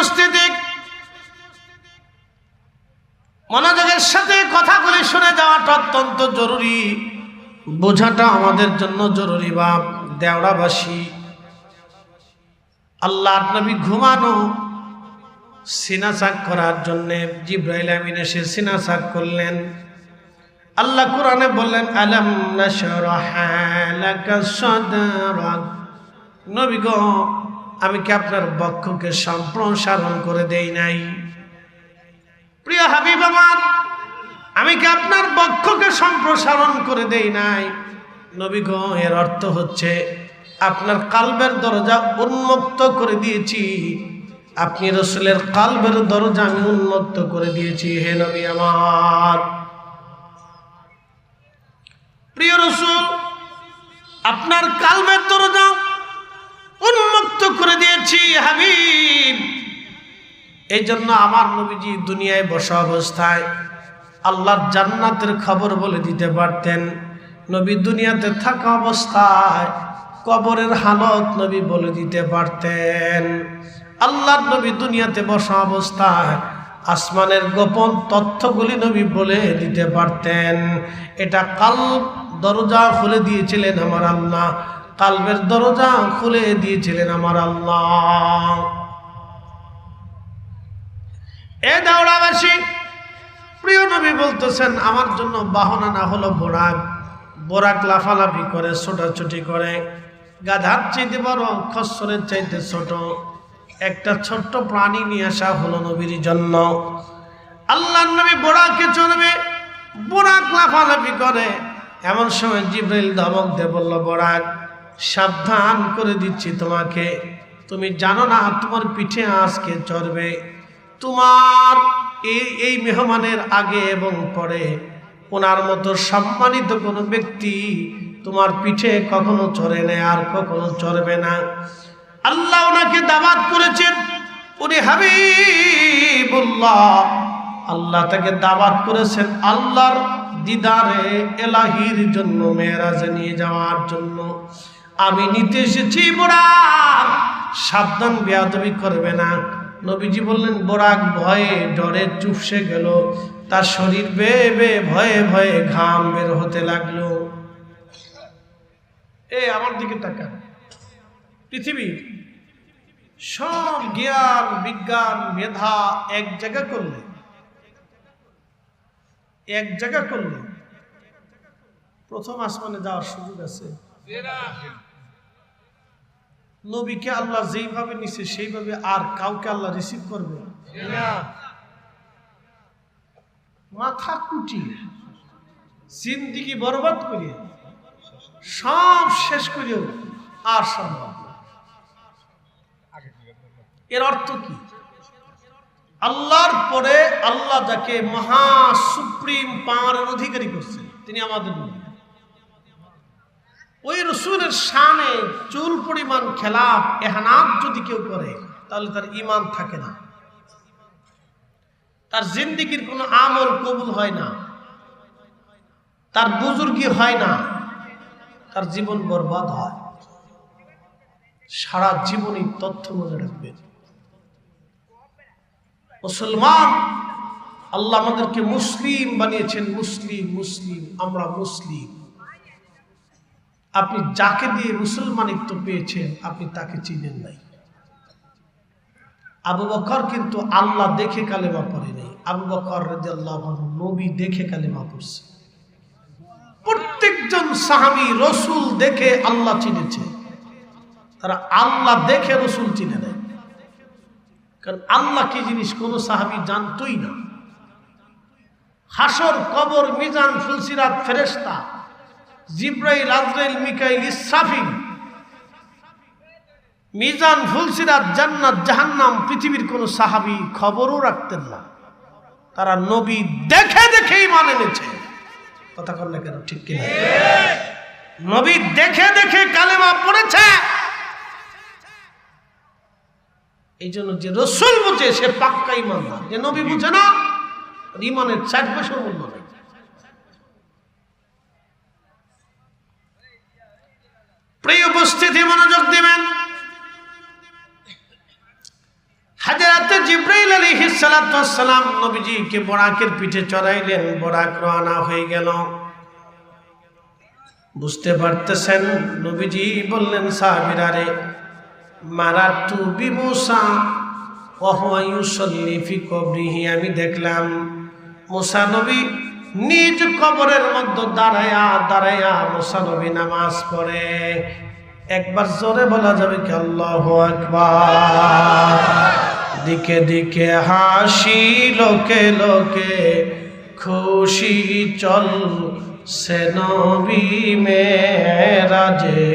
উপস্থিতি, মনোযোগের সাথে কথাগুলি শুনে যাওয়াটা অত্যন্ত জরুরি, বোঝাটা আমাদের জন্য জরুরি। বাপ দেওড়াবাসী, আল্লাহর নবী ঘুমানো, সিনা চাক করার জন্যে জিবরাইল আমিন এসে সিনা চাক করলেন। আল্লাহ কোরআনে বললেন, আলাম নাশরাহ লাকা সাদরাক, নবী গো আমি কি আপনার বক্ষকে সম্প্রসারণ করে দেই নাই? প্রিয় হাবিব আমার, আমি কি আপনার বক্ষকে সম্প্রসারণ করে দেই নাই? নবী গো এর অর্থ হচ্ছে আপনার কালবের দরজা উন্মুক্ত করে দিয়েছি, আপনি রাসূলের কালবের দরজা আমি উন্মুক্ত করে দিয়েছি। হে নবী আমার, প্রিয় রাসূল আপনার কালবের দরজা উন্মুক্ত করে দিয়েছি হাবিব। এই জন্য আমার নবীজি দুনিয়ায় বসা অবস্থায় আল্লাহর জান্নাতের খবর বলে দিতে পারতেন। নবী দুনিয়াতে থাকা অবস্থায় কবরের হালত নবী বলে দিতে পারতেন। আল্লাহর নবী দুনিয়াতে বসা অবস্থায় আসমানের গোপন তথ্যগুলি নবী বলে দিতে পারতেন। এটা কালব দরজা খুলে দিয়েছিলেন আমার আল্লাহ, কালবের দরজা খুলে দিয়েছিলেন আমার আল্লাহ। এ দাওড়াবাসী, প্রিয় নবী বলতেছেন আমার জন্য বাহনা না হলো বোরাক। বোরাক লাফালাফি করে, ছোটাছুটি করে, গাধার চাইতে বড়, খচ্চরের চাইতে ছোট একটা ছোট্ট প্রাণী নিয়ে আসা হলো নবীর জন্য। আল্লাহর নবী বোরাকে চড়বে, বোরাক লাফালাফি করে। এমন সময় জিবরাইল ধমক দিয়ে বলল, বোরাক সাবধান করে দিচ্ছি তোমাকে, তুমি জানো না তোমার পিঠে আজকে চড়বে। তোমার এই মেহমানের আগে এবং পরে ওনার মতো সম্মানিত কোনো ব্যক্তি তোমার পিঠে কখনো চড়ে না, আর কখনো চড়বে না। আল্লাহ ওনাকে দাওয়াত করেছেন, উনি হাবিবুল্লাহ, আল্লাহ তাকে দাওয়াত করেছেন আল্লাহর দিদারে এলাহির জন্য, মেরাজে নিয়ে যাওয়ার জন্য। আমি নিতে এসেছি বোরাক, সাবধান, বেয়াদবি করবে না। নবীজি বললেন, বোরাক ভয়ে ডরে চুপসে গেল, তার শরীর বেয়ে বেয়ে ভয়ে ভয়ে ঘাম বের হতে লাগলো। আমার দিকে তাকান, পৃথিবীর সব জ্ঞান বিজ্ঞান মেধা এক জায়গা করলে প্রথম আসমানে যাওয়ার সুযোগ আছে? নবীকে আল্লাহ যেইভাবে নিছে সেইভাবে আর কাউকে আল্লাহ রিসিভ করবে না। মাথা কুটি জিন্দেগি বরবাদ করিয়ে সব শেষ করিও আর সম্ভব না। এর অর্থ কি? আল্লাহর পরে আল্লাহ যাকে মহা সুপ্রিম পাওয়ারের অধিকারী করছেন তিনি আমাদের নবী। ওই রসুলের শানে চুল পরিমাণ খেলাফ এহানাত যদি কেউ করে তাহলে তার ঈমান থাকে না, তার জিন্দেগির কোনো আমল কবুল হয় না, তার বুজুর্গি হয় না, তার জীবন বরবাদ হয়। সারা জীবনই তথ্য মনে রাখবেন। মুসলমান, আল্লাহ আমাদেরকে মুসলিম বানিয়েছেন। মুসলিম আমরা মুসলিম। আপনি যাকে দিয়ে মুসলমানিত্ব পেয়েছেন আপনি তাকে চিনেন নাই। আবু বকর কিন্তু আল্লাহ দেখে কালেমা পড়েনি। আবু বকর রাদিয়াল্লাহু আনহু নবী দেখে কালেমা পড়ছে। প্রত্যেকজন সাহাবী রসুল দেখে আল্লাহ চিনেছে, তারা আল্লাহ দেখে রসুল চিনে নেয়। কারণ আল্লাহ কি জিনিস কোন সাহাবী জানতই না। হাসর, কবর, মিজান, ফুলসিরাত, ফেরেশতা, জিব্রাইল, আজরাইল, মিকাইল, ইসরাফিল, মিজান, ফুলসিরাত, জান্নাত, জাহান্নাম, পৃথিবীর কোন সাহাবী খবরও রাখতেন না। তারা নবী দেখে দেখেই ঈমান এনেছে। কথা বললে কেন? ঠিক কিনা? নবী দেখে দেখে কালেমা পড়েছে। এই জন্য যে রসুল বুঝে সে পাক্কা ঈমানদার, যে নবী বুঝে না ঈমানের 4 পয়সা মূল্য নেই। প্রিয় উপস্থিতি, মনোযোগ দিবেন। হাজরাতে জিবরাইল আলাইহিস সালাতু ওয়াস সালাম নবীজিকে বোরাকের পিঠে চড়াইলেন, বোরাক রওনা হয়ে গেল। বুঝতে পারতেছেন, নবীজি বললেন সাহাবীরা রে, মারাতু বিমুসা ওয়া হুয়া ইউসাল্লি ফি কবরিহি, আমি দেখলাম মুসা নবী নিজ কবরের মধ্যে দাঁড়ায়া দাঁড়ায়া মুসা নবী নামাজ পড়ে। একবার জোরে বলা যাবে কি আল্লাহু আকবার? দিকে দিকে হাসি, লোকে লোকে খুশি, চল সে নবী মেরাজে,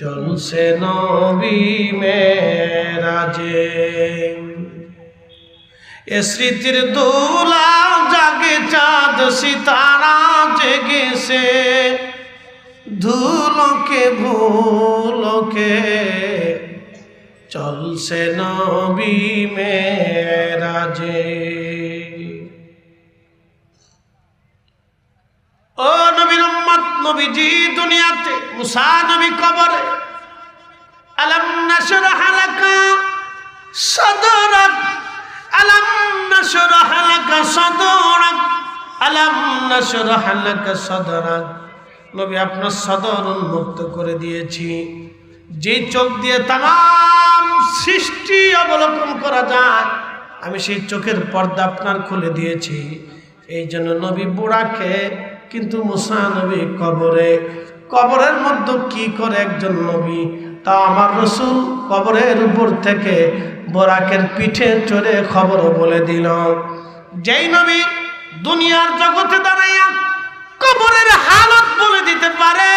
চলছে নবী মেরাজে। এ স্মৃতির দোলা জাগে, চাঁদ সিতারা জেগেছে, ধুলোকে ভুলোকে চলছে নবী মেরাজে। ও নবীর উম্মত, নবীজি দুনিয়াতে, মুসা নবী কবরে। আলাম নাশরাহ লাকা সাদরাক, আলাম নাশরাহ লাকা সাদরাক, আলাম নাশরাহ লাকা সাদরাক। নবী আপনার সদর উন্মুক্ত করে দিয়েছি। যে চোখ দিয়ে তাম সৃষ্টি অবলোকন করা যায়, আমি সেই চোখের পর্দা আপনার খুলে দিয়েছি। এই জন্য নবী বুড়াকে, কিন্তু মুসা নবী কবরে। কবরের মধ্যে কি করে একজন নবী? তা আমার রসুল কবরের উপর থেকে বোরাকের পিঠে চড়ে খবর বলে দিল। যেই নবী দুনিয়ার জগতে দাঁড়াইয়া কবরের হালত বলে দিতে পারে,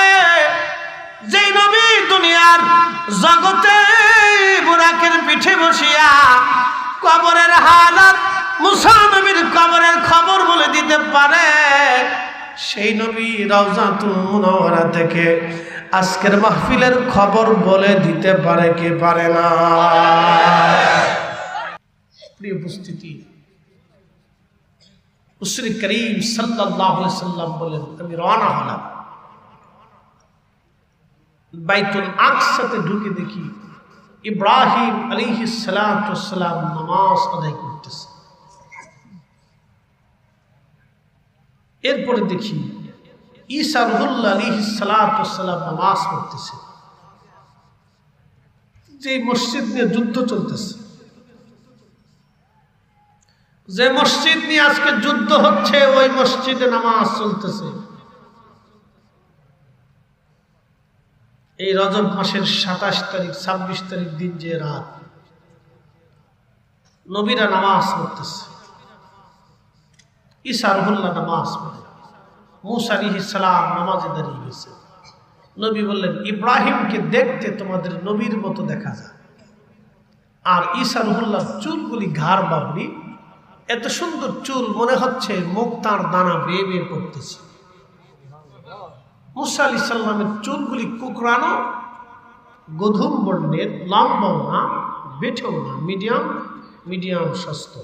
যেই নবী দুনিয়ার জগতে বোরাকের পিঠে বসিয়া কবরের হালত, মুসা নবীর কবরের খবর বলে দিতে পারে, সেই নবী রওজাতুল মুনাওয়ারা থেকে আজকের মাহফিলের খবর বলে দিতে পারে কে পারে না? প্রিয় উপস্থিতি, রাসূল করিম সাল্লাল্লাহু আলাইহি সাল্লাম বলেন, আমি রওনা হলাম, বাইতুল আকসাতে ঢুকে দেখি ইব্রাহিম আলাইহিস সালাতু ওয়াস সালাম নামাজ আদায় করতেছে। এরপরে দেখি ঈসা রুহুল্লাহ আলাইহিস সালাতু ওয়াস সালাম নামাজ পড়তেছে। যে মসজিদ নিয়ে যুদ্ধ চলতেছে, যে মসজিদ নিয়ে আজকে যুদ্ধ হচ্ছে, ওই মসজিদে নামাজ চলতেছে। এই রজব মাসের 27 তারিখ 26 তারিখ দিন, যে রাত, নবীরা নামাজ পড়তেছে। ঈসা রুহুল্লাহ নামাজ পড়ে, মুসা আলাইহিস সালাম নামাজে দাঁড়িয়ে গেছে। নবী বললেন, ইব্রাহিমকে দেখতে তোমাদের নবীর মতো দেখা যায়। আর ঈসা রুহুল্লাহর চুলগুলি ঘাড় বাবরি, এত সুন্দর চুল, মনে হচ্ছে মুক্তার দানা বেয়ে বেয়ে পড়তেছে। মুসা আলাইহিস সালামের চুলগুলি কুকরানো, গধূম বর্ণের, লম্বাও না বেঠেও না, মিডিয়াম মিডিয়াম স্বাস্থ্য।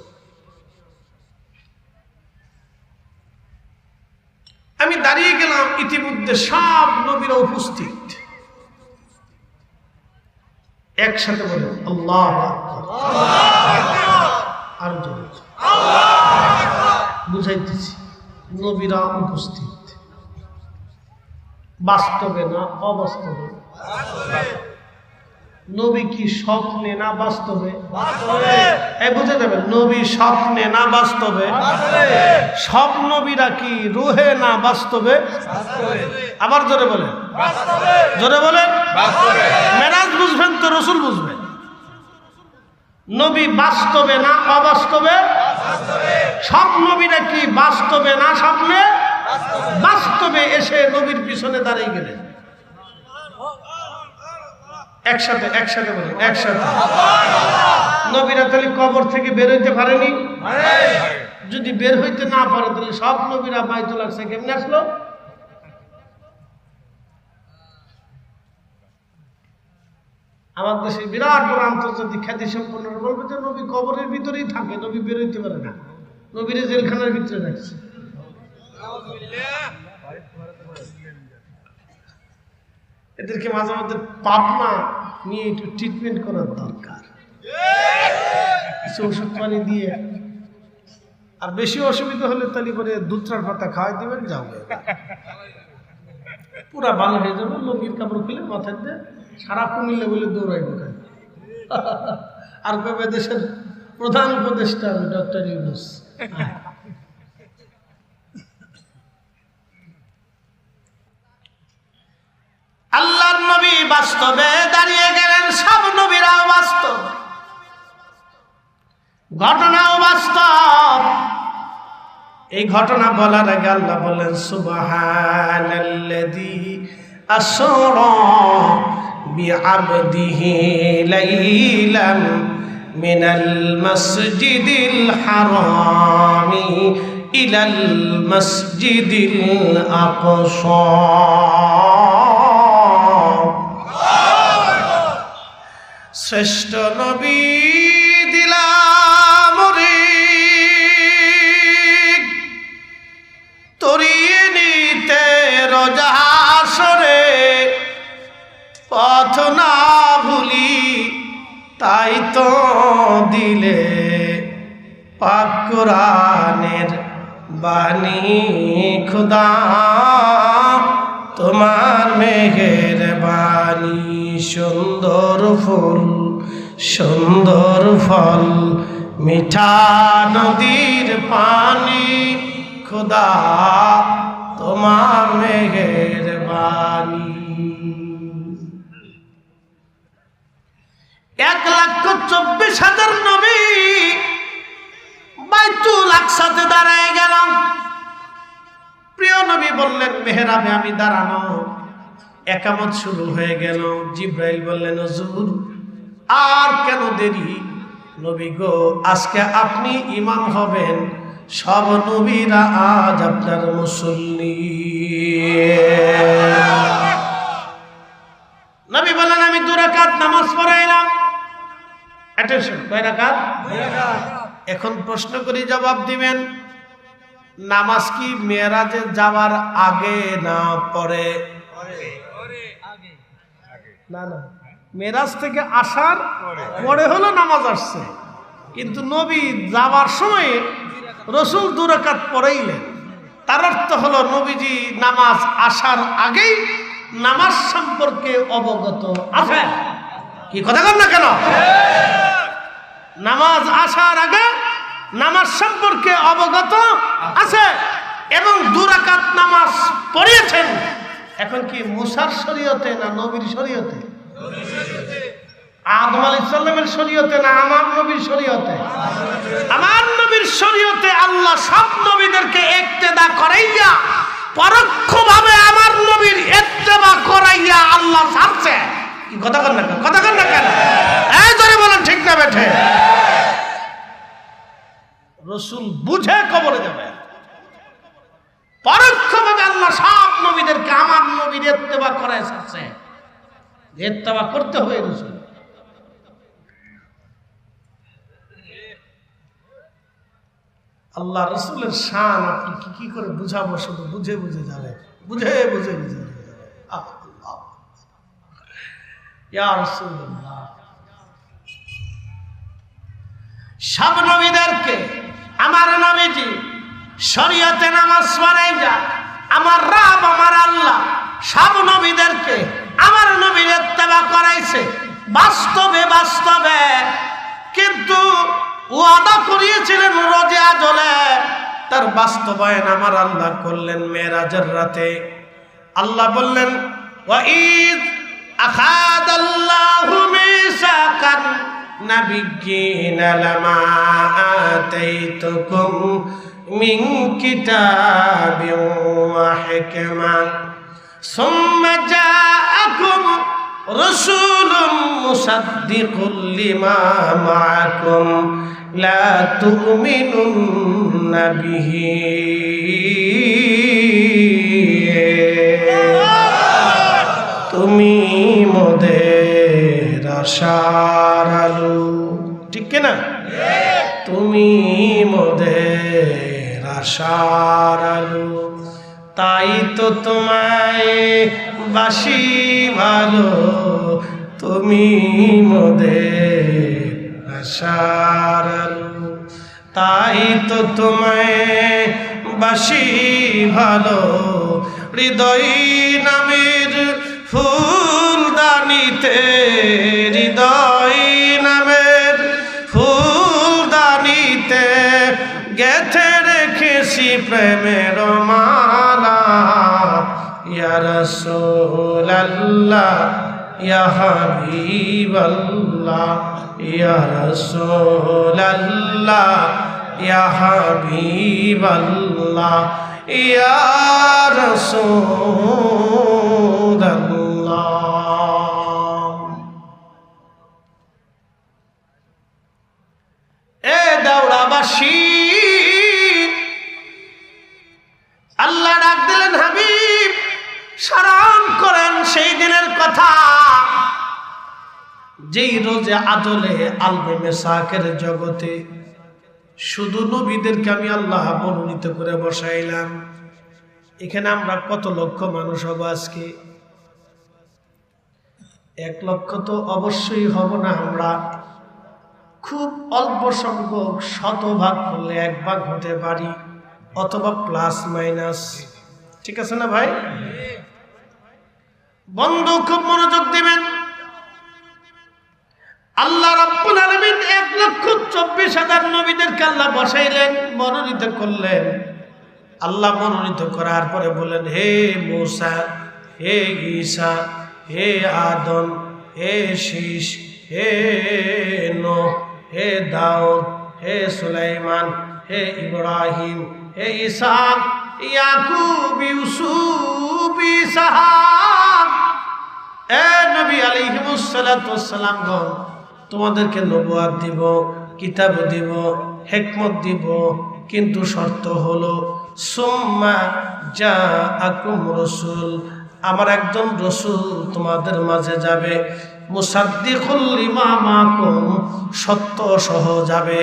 আমি দাঁড়িয়ে গেলাম, ইতিমধ্যে সব নবীরা উপস্থিত। একসাথে বলে আল্লাহু আকবার। আর জোরে বুঝাইতেছি, নবীরা উপস্থিত, বাস্তবে না অবাস্তবে? নবী কি স্বপ্নে না বাস্তবে? বুঝে যাবেন, নবী স্বপ্নে না বাস্তবে? সব নবীরা কি রুহে না বাস্তবে? আবার জোরে বলেন, জোরে বলেন। মেরাজ বুঝবেন তো রসুল বুঝবেন। নবী বাস্তবে না অবাস্তবে? সব নবীরা কি বাস্তবে না স্বপ্নে? বাস্তবে এসে নবীর পিছনে দাঁড়িয়ে গেলেন। একসাথে একসাথে বলেন, একসাথে। নবীরা তাহলে কবর থেকে বের হইতে পারেনি? যদি বের হইতে না পারে, তাহলে সব নবীরা বাইতুল আকসা কেমনে আসলো? আমার দেশে বিরাট বড় আন্তর্জাতিক খ্যাতি সম্পন্ন বলবে যে নবী কবরের ভিতরেই থাকে, নবী বের হইতে পারে না, নবীরে জেলখানার ভিতরে রাখছে। এদেরকে মাঝে মধ্যে পাবনা নিয়ে একটু ট্রিটমেন্ট করার দরকার। কিছু ওষুধ পানি দিয়ে, আর বেশি অসুবিধা হলে তালি করে দুধটার পাতা খাওয়াই দিবেন, যাও পুরা ভালো হয়ে যাবে। লুঙ্গির কাপড় খুলে মাথায় দিয়ে সারা কুমিল্লা বলে দৌড়াই ঢোকায়। আর কবে দেশের প্রধান উপদেষ্টা ডক্টর ইউনূস। আল্লাহর নবী বাস্তবে দাঁড়িয়ে গেলেন, সব নবীরাও বাস্তব, ঘটনাও বাস্তব। এই ঘটনা বলার আগে আল্লাহ বললেন সুবহানাল্লাযী আসরা বিআবদিহি লাইলাম মিনাল মাসজিদিল হারামি ইলাল মাসজিদিল আকসা। শ্রেষ্ঠ নবী দিলাম রে তরিয়ে নিতে রোজা হাসরে, পথ না ভুলি তাই তো দিলে পাক কোরআনের বাণী খুদা, তোমার মেহেরবানি। সুন্দর ফুল সুন্দর ফল মিঠা নদীর পানি, খুদা তোমার মেহেরবানি। 1,24,000 নবী বাইতুল আকসাতে দাঁড়ায় গেল। প্রিয় নবী বললেন মেহরাবে আমি দাঁড়ানো, একামত শুরু হয়ে গেল। জিব্রাইল বললেন হুজুর আর কেন দেরি, নবী গো আজকে আপনি ইমাম হবেন, সব নবীরা আজ আপনার মুসল্লি। নবী বললেন আমি 2 রাকাত নামাজ পড়াইলাম। অ্যাটেনশন, কয় রাকাত? 2 রাকাত। এখন প্রশ্ন করি, জবাব দিবেন। নামাজ কি মেরাজে যাওয়ার আগে না পরে? না না, মেরাজ থেকে আসার পরে হলো নামাজ আসছে, কিন্তু নবী যাওয়ার সময় রসুল 2 রাকাত পড়াইলেন। তার অর্থ হলো নবীজি নামাজ আসার আগেই নামাজ সম্পর্কে অবগত আছে। কি কথা বল না কেন? নামাজ আসার আগে নামাজ সম্পর্কে অবগত আছে এবং 2 রাকাত নামাজ পড়িয়েছেন। এখন কি মুসার শরীয়তে না নবীর শরীয়তে? আদম আলাইহিস সালামের শরীয়তে না আমার নবীর শরীয়তে? আমার নবীর শরীয়তে। আল্লাহ সব নবীদেরকে ইক্তেদা করাইয়া পরোক্ষভাবে আমার নবীর ইত্তেবা করাইয়া আল্লাহ ছাড়ছে। কি কথা কন না কেন? কথা কন না কেন? এই ধরে বলেন ঠিক না বেঠে? রসুল বুঝে কবরে যাবে। পরোক্ষভাবে আল্লাহ সব নবীদেরকে আমার নবীর ইত্তেবা করায় ছাড়ছে। ইত্তেবা করতে হবে রসুল। আল্লাহ রসুলের শান আপনি কি করে বুঝাবো? শুধু বুঝে বুঝে যাবে, বুঝে বুঝে বুঝে যাবে। ইয়া রাসূলুল্লাহ, সব নবীদেরকে আমার নবীজি শরীয়তে নামাজ পড়াই যা আমার রব আমার আল্লাহ সব নবীদেরকে আমার নবীর ইত্তেবা করাইছে বাস্তবে বাস্তবে। কিন্তু ওয়াদা করিয়েছিলেন রোজে আজলে, তার বাস্তবায়ন আমার আল্লাহ করলেন মেরাজের রাতে। আল্লাহ বললেন ওয়াইদ আখাদাল্লাহু মিসাকান নাবিয়্যিনা লামা আতাইতুকুম মিন কিতাবিন ওয়া হিকমা সুম্মা জাআকুম রাসূলুম মুসাদ্দিকুল লিমা মাআকুম লা তুমিনুন্না বিহি তুমি মোদের আশার আলো। ঠিক কিনা? তুমি মোদের আশার আলো, তাই তো তোমায় বাসি ভালো, তুমি মোদের আশার আলো। তাই তো তোমায় বাসি ভালো, হৃদয় নামের ফুলদানিতে, হৃদয় নামের ফুলদানিতে গেথে রেখেছি প্রেমের মালা। ইয়া রাসূলুল্লাহ ইয়া হাবিবাল্লাহ, ইয়া রাসূলুল্লাহ ইয়া হাবিবাল্লাহ, ইয়া রাসূলুল্লাহ। এ দাওড়াবাসী, আল্লাহ ডাক দিলেন, হাবিব স্মরণ করেন সেই দিনের কথা, যেই রোজে আদলে আলবে মেসাকের জগতে শুধু নবীদেরকে আমি আল্লাহ মনোনীত করে বসাইলাম। এখানে আমরা কত লক্ষ মানুষ হব আজকে? 1 লক্ষ তো অবশ্যই হব না। আমরা খুব অল্প সংখ্যক, শতভাগ করলে 1 ভাগ হতে পারি, অথবা প্লাস মাইনাস। ঠিক আছে না ভাই? বন্ধু খুব মনোযোগ দিবেন। আল্লাহ রাব্বুল আলামিন 1,24,000 নবীদেরকে আল্লাহ বসাইলেন, মনোনীত করলেন। আল্লাহ মনোনীত করার পরে বললেন, হে মূসা, হে ঈসা, হে আদম, হে শীশ, হে নূহ, হে দাউদ, হে সুলাইমান, হে ইব্রাহিম, হে ইসহাক, ইয়াকুব, ইউসুফ, ইসহাক, এ নবী আলাইহিমুস সালাতু ওয়াস সালাম গণ, তোমাদেরকে নবুয়ত দিব, কিতাব দিব, হিকমত দিব, কিন্তু শর্ত হলো সুম্মা জাআকুম রাসূল, আমার একজন রাসূল তোমাদের মাঝে যাবে, মুসাদ্দিকুল লিমা মাকুম, সত্য সহ যাবে,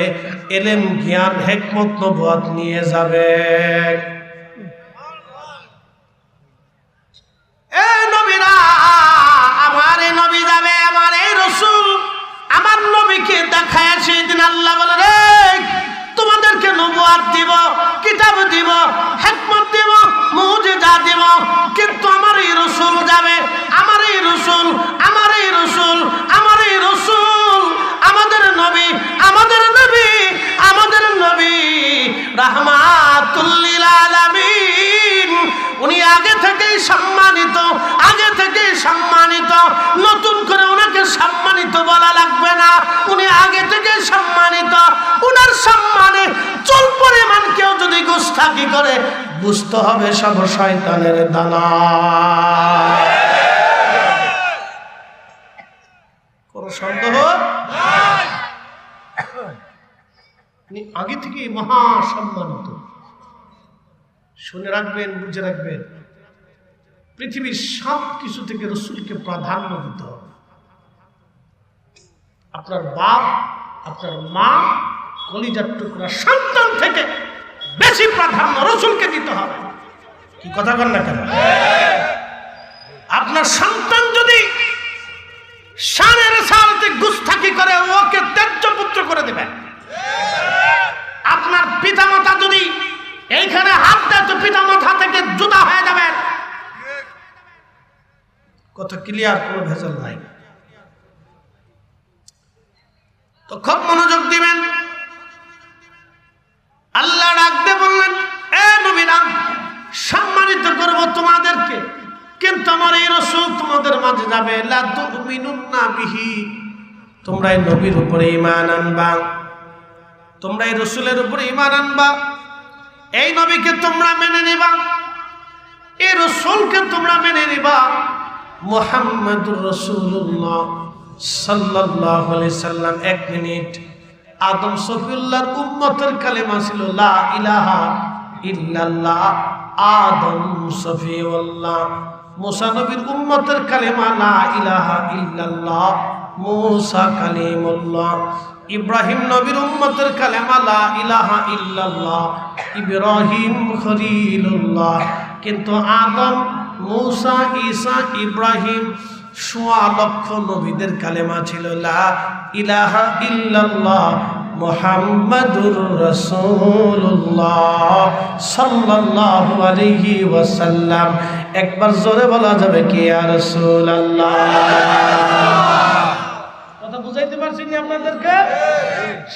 ইলম, জ্ঞান, হিকমত, নবুয়ত নিয়ে যাবে। এ নবীরা, আমার এই নবী যাবে, আমার এই রাসূল আমার নবীকে দেখায় সেদিন আল্লাহ বলে, রে তোমাদেরকে নবুয়ত দিব, কিতাব দিব, হিকমত দিব, মুজিজা দিব, কিন্তু আমার এই রাসূল যাবে, আমার এই রাসূল, আমার এই রাসূল, আমার এই রাসূল, আমাদের নবী, আমাদের নবী, আমাদের নবী রাহমাতুল লিল আলামিন, উনি আগে থেকেই সম্মানিত, আগে থেকেই সম্মানিত, নতুন করে ওনাকে সম্মানিত বলা লাগবে না, উনি আগে থেকে সম্মানিত। উনার সম্মানে চুল পরিমাণ কেউ যদি গুস্তাখি করে, বুঝতে হবে সব শয়তানের দানা। কোন সন্দেহ নাই, উনি আগে থেকেই মহা সম্মানিত। শুনে রাখবেন, বুঝে রাখবেন, পৃথিবীর সব কিছু থেকে রাসূলকে প্রাধান্য দিতে হবে। আপনার বাপ, আপনার মা, কলিজার টুকরা সন্তান থেকে বেশি প্রাধান্য রাসূলকে দিতে হবে। কি কথা বলেন না কেন? আপনার সন্তান যদি শানের সালতে গুস্তাখি করে, ওকে ত্যায্য পুত্র করে দেবেন। আপনার পিতামাতা যদি এইখানে হাত দেয়, তো পিতামাতা থেকে জুদা হয়ে যাবেন। কথা ক্লিয়ার, কোনো ভেজাল নাই। তো খুব মনোযোগ দিবেন। আল্লাহ ডাকতে বললেন, এ নবীরা, সম্মানিত করব তোমাদেরকে, কিন্তু আমার এই রাসূল তোমাদের মাঝে যাবে, লা তুমিনুন্না বিহি, তোমরা এই নবীর উপরে ঈমান আনবা, তোমরা এই রাসূলের উপরে ঈমান আনবা, এই নবীকে তোমরা মেনে নিবা, এই রাসূলকে তোমরা মেনে নিবা। মুহাম্মাদুর রাসূলুল্লাহ সাল্লাল্লাহু আলাইহি সাল্লাম 1 মিনিট, আদম সফিউল্লাহর উম্মতের কালেমা ছিল লা ইলাহা ইল্লাল্লাহ, আদম সফিউল্লাহ। মুসা নবীর উম্মতের কালেমা লা ইলাহা ইল্লাল্লাহ, মুসা কালিমুল্লাহ। ইব্রাহিম নবীর উম্মতের কালেমা লা ইলাহা ইল্লাল্লাহ, ইব্রাহিম খলিলুল্লাহ। কিন্তু আদম, মুসা, ঈসা, ইব্রাহিম, 1.25 লক্ষ নবীদের কালেমা ছিল লা ইলাহা ইল্লাল্লাহ মুহাম্মাদুর রাসূলুল্লাহ সাল্লাল্লাহু আলাইহি ওয়াসাল্লাম। একবার জোরে বলা যাবে কি ইয়া রাসূলুল্লাহ? কথা বুঝাইতে পারছি না আপনাদেরকে?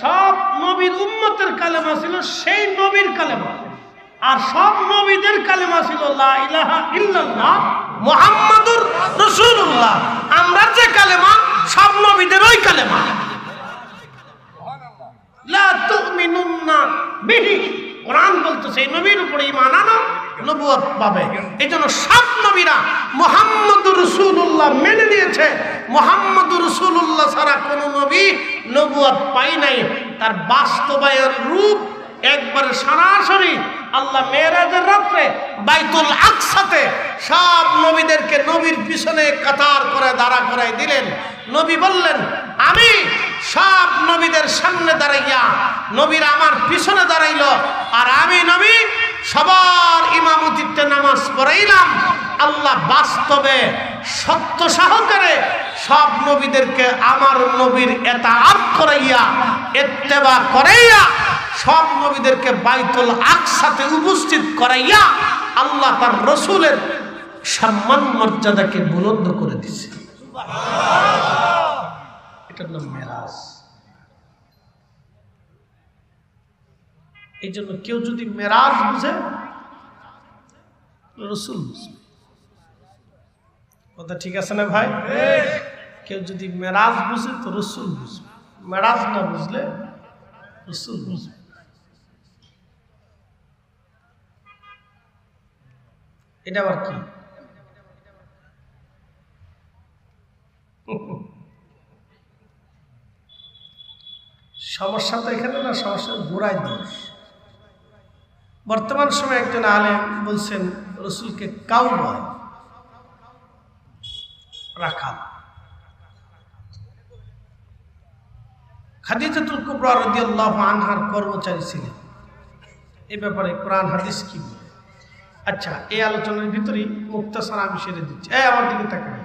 সব নবীর উম্মতের কালেমা ছিল সেই নবীর কালেমা, আর সব নবীদের কালেমা ছিল লা ইলাহা ইল্লাল্লাহ মুহাম্মাদুর রাসূলুল্লাহ। আমরা যে কালেমা সব নবীদের ওই কালেমা। লা তুমিনুন্না বিহি, কোরআন বলতেছে এই নবীর উপরে ঈমান আনো নবুয়ত পাবে। এইজন্য সব নবীরা মুহাম্মাদুর রাসূলুল্লাহ মেনে নিয়েছে। মুহাম্মাদুর রাসূলুল্লাহ ছাড়া কোনো নবী নবুয়ত পায় নাই। তার বাস্তবায়ন রূপ একবার সরাসরি আল্লাহ মেরাজের রাত্রে বাইতুল আকসাতে সব নবীদেরকে নবীর পিছনে কাতার করে দাঁড়া করাই দিলেন। নবী বললেন, আমি সব নবীদের সামনে দাঁড়াইয়া, নবীরা আমার পিছনে দাঁড়াইল, আর আমি নবী সবার ইমামতিতে নামাজ পড়াইলাম। আল্লাহ বাস্তবে সত্য সহকারে সব নবীদেরকে আমার নবীর ইতাআত করাইয়া, ইত্তেবা করাইয়া, সব নবীদেরকে বাইতুল আকসাতে উপস্থিত করাইয়া আল্লাহ তার রসুলের সম্মান মর্যাদাকে বুলন্দ করে দিছে। এটার নাম মেরাজ। এই জন্য কেউ যদি মেরাজ বুঝে, রসুল বুঝবে। কথা ঠিক আছে না ভাই? কেউ যদি মেরাজ বুঝে তো রসুল বুঝবে, মেরাজ না বুঝলে রসুল বুঝবে। এটা আবার কি? সমস্যা তো এখানে না, সমস্যা গোড়ায় দোষ। বর্তমান সময়ে একজন আলেম বলছেন রসুলকে কাউবয়, রাখাল। খাদিজাতুল কুবরা রাদিয়াল্লাহু আনহার কর্মচারী ছিলেন। এই ব্যাপারে কোরআন হাদিস কি বলে? আচ্ছা, এই আলোচনার ভিতরেই মুক্তাসার আমি সেরে দিচ্ছি। আমার দিকে তাকান,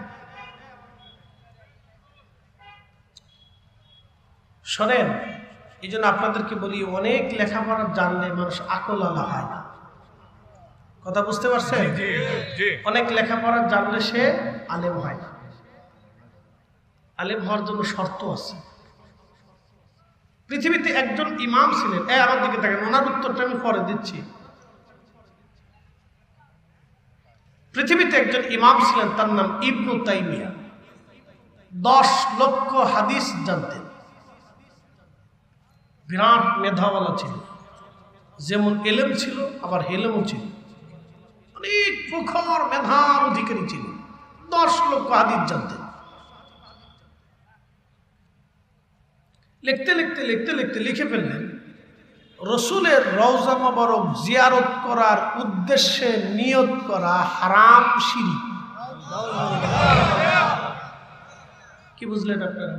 শোনেন। এই জন্য আপনাদেরকে বলি, অনেক লেখাপড়া জানলে মানুষ আকল আলা হয় না। কথা বুঝতে পারছেন? অনেক লেখাপড়া জানলে সে আলেম হয় না। আলেম হওয়ার জন্য শর্ত আছে। পৃথিবীতে একজন ইমাম ছিলেন, আমার দিকে তাকান, ওনার উত্তরটা আমি পরে দিচ্ছি। পৃথিবীতে একজন ইমাম ছিলেন, তার নাম ইবনু তাইমিয়া। 10 লক্ষ হাদিস জানতেন। বিরাট মেধাওয়ালা ছিল, যেমন এলেম ছিল আবার হেলেমও ছিল। অনেক প্রখর মেধার অধিকারী ছিল। 10 লক্ষ হাদিস জানতেন। লিখতে লিখতে লিখতে লিখতে লিখে ফেললেন, রসুলের রওজা মোবারক জিয়ারত করার উদ্দেশ্যে নিয়ত করা হারাম শিরক। কি বুঝলেন আপনারা?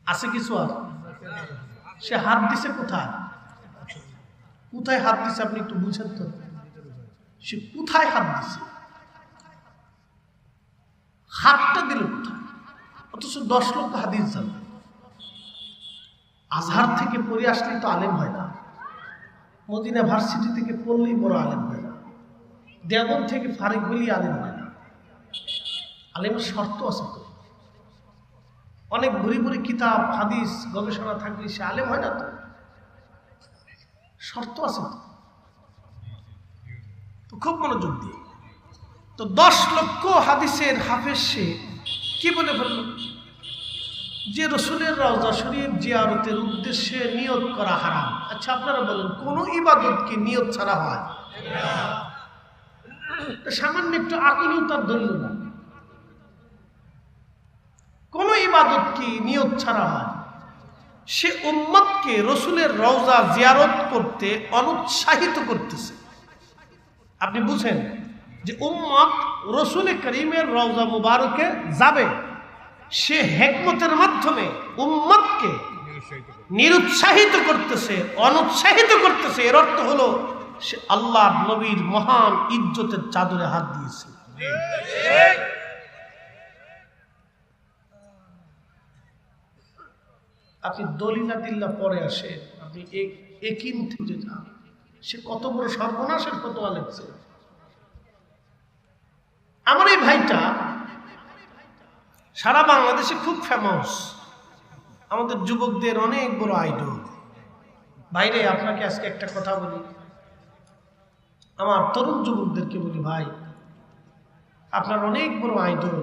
আছে কিছু? আর সে হাত দিছে কোথায়? কোথায় হাত দিছে আপনি একটু বুঝেন তো। সে কোথায় হাত দিছে? হাতটা দিল কোথায়? অথচ 10 লক্ষ হাদিস জানে। আজহার থেকে পড়ে আসলেই তো আলেম হয় না। মদিনা ভার্সিটি থেকে পড়লেই বড় আলেম হয় না। দেওবন্দ থেকে ফারিক হলেই আলেম হয় না। আলেমের শর্ত আছে তো। অনেক ভরি ভরি কিতাব হাদিস গবেষণা থাকলে সে আলেম হয় না তো। শর্ত আছে তো। খুব মনোযোগ দিয়ে তো 10 লক্ষ হাদিসের হাফেজ সে কি বলে ফেলল যে রসুলের রওজা শরীফ জিয়ারতের উদ্দেশ্যে নিয়ত করা হারাম। আচ্ছা, আপনারা বলেন, কোন ইবাদত কি নিয়ত ছাড়া হয়? সামান্য একটু আকলও তার ধরল না। কোন ইবাদত কি নিয়ত ছাড়া হয়? সে উম্মতকে রসুলের রওজা জিয়ারত করতে অনুৎসাহিত করতেছে। আপনি বুঝেন যে উম্মত রসুল করিমের রওজা মুবারকে যাবে, সে হিকমতের মাধ্যমে উম্মতকে নিরুৎসাহিত করতেছে, অনুৎসাহিত করতেছে। এর অর্থ হলো সে আল্লাহ নবীর মহান ইজ্জতের চাদরে হাত দিয়েছে। আপনি দলিলা দিল্লা পরে আসে, আপনি একিন থেকে যান, সে কত বড় সর্বনাশের ফতোয়া লিখছে। আমার এই ভাইটা সারা বাংলাদেশে খুব ফেমাস, আমাদের যুবকদের অনেক বড় আইডল। বাইরে আপনাকে আজকে একটা কথা বলি, আমার তরুণ যুবকদেরকে বলি, ভাই আপনার অনেক বড় আইডল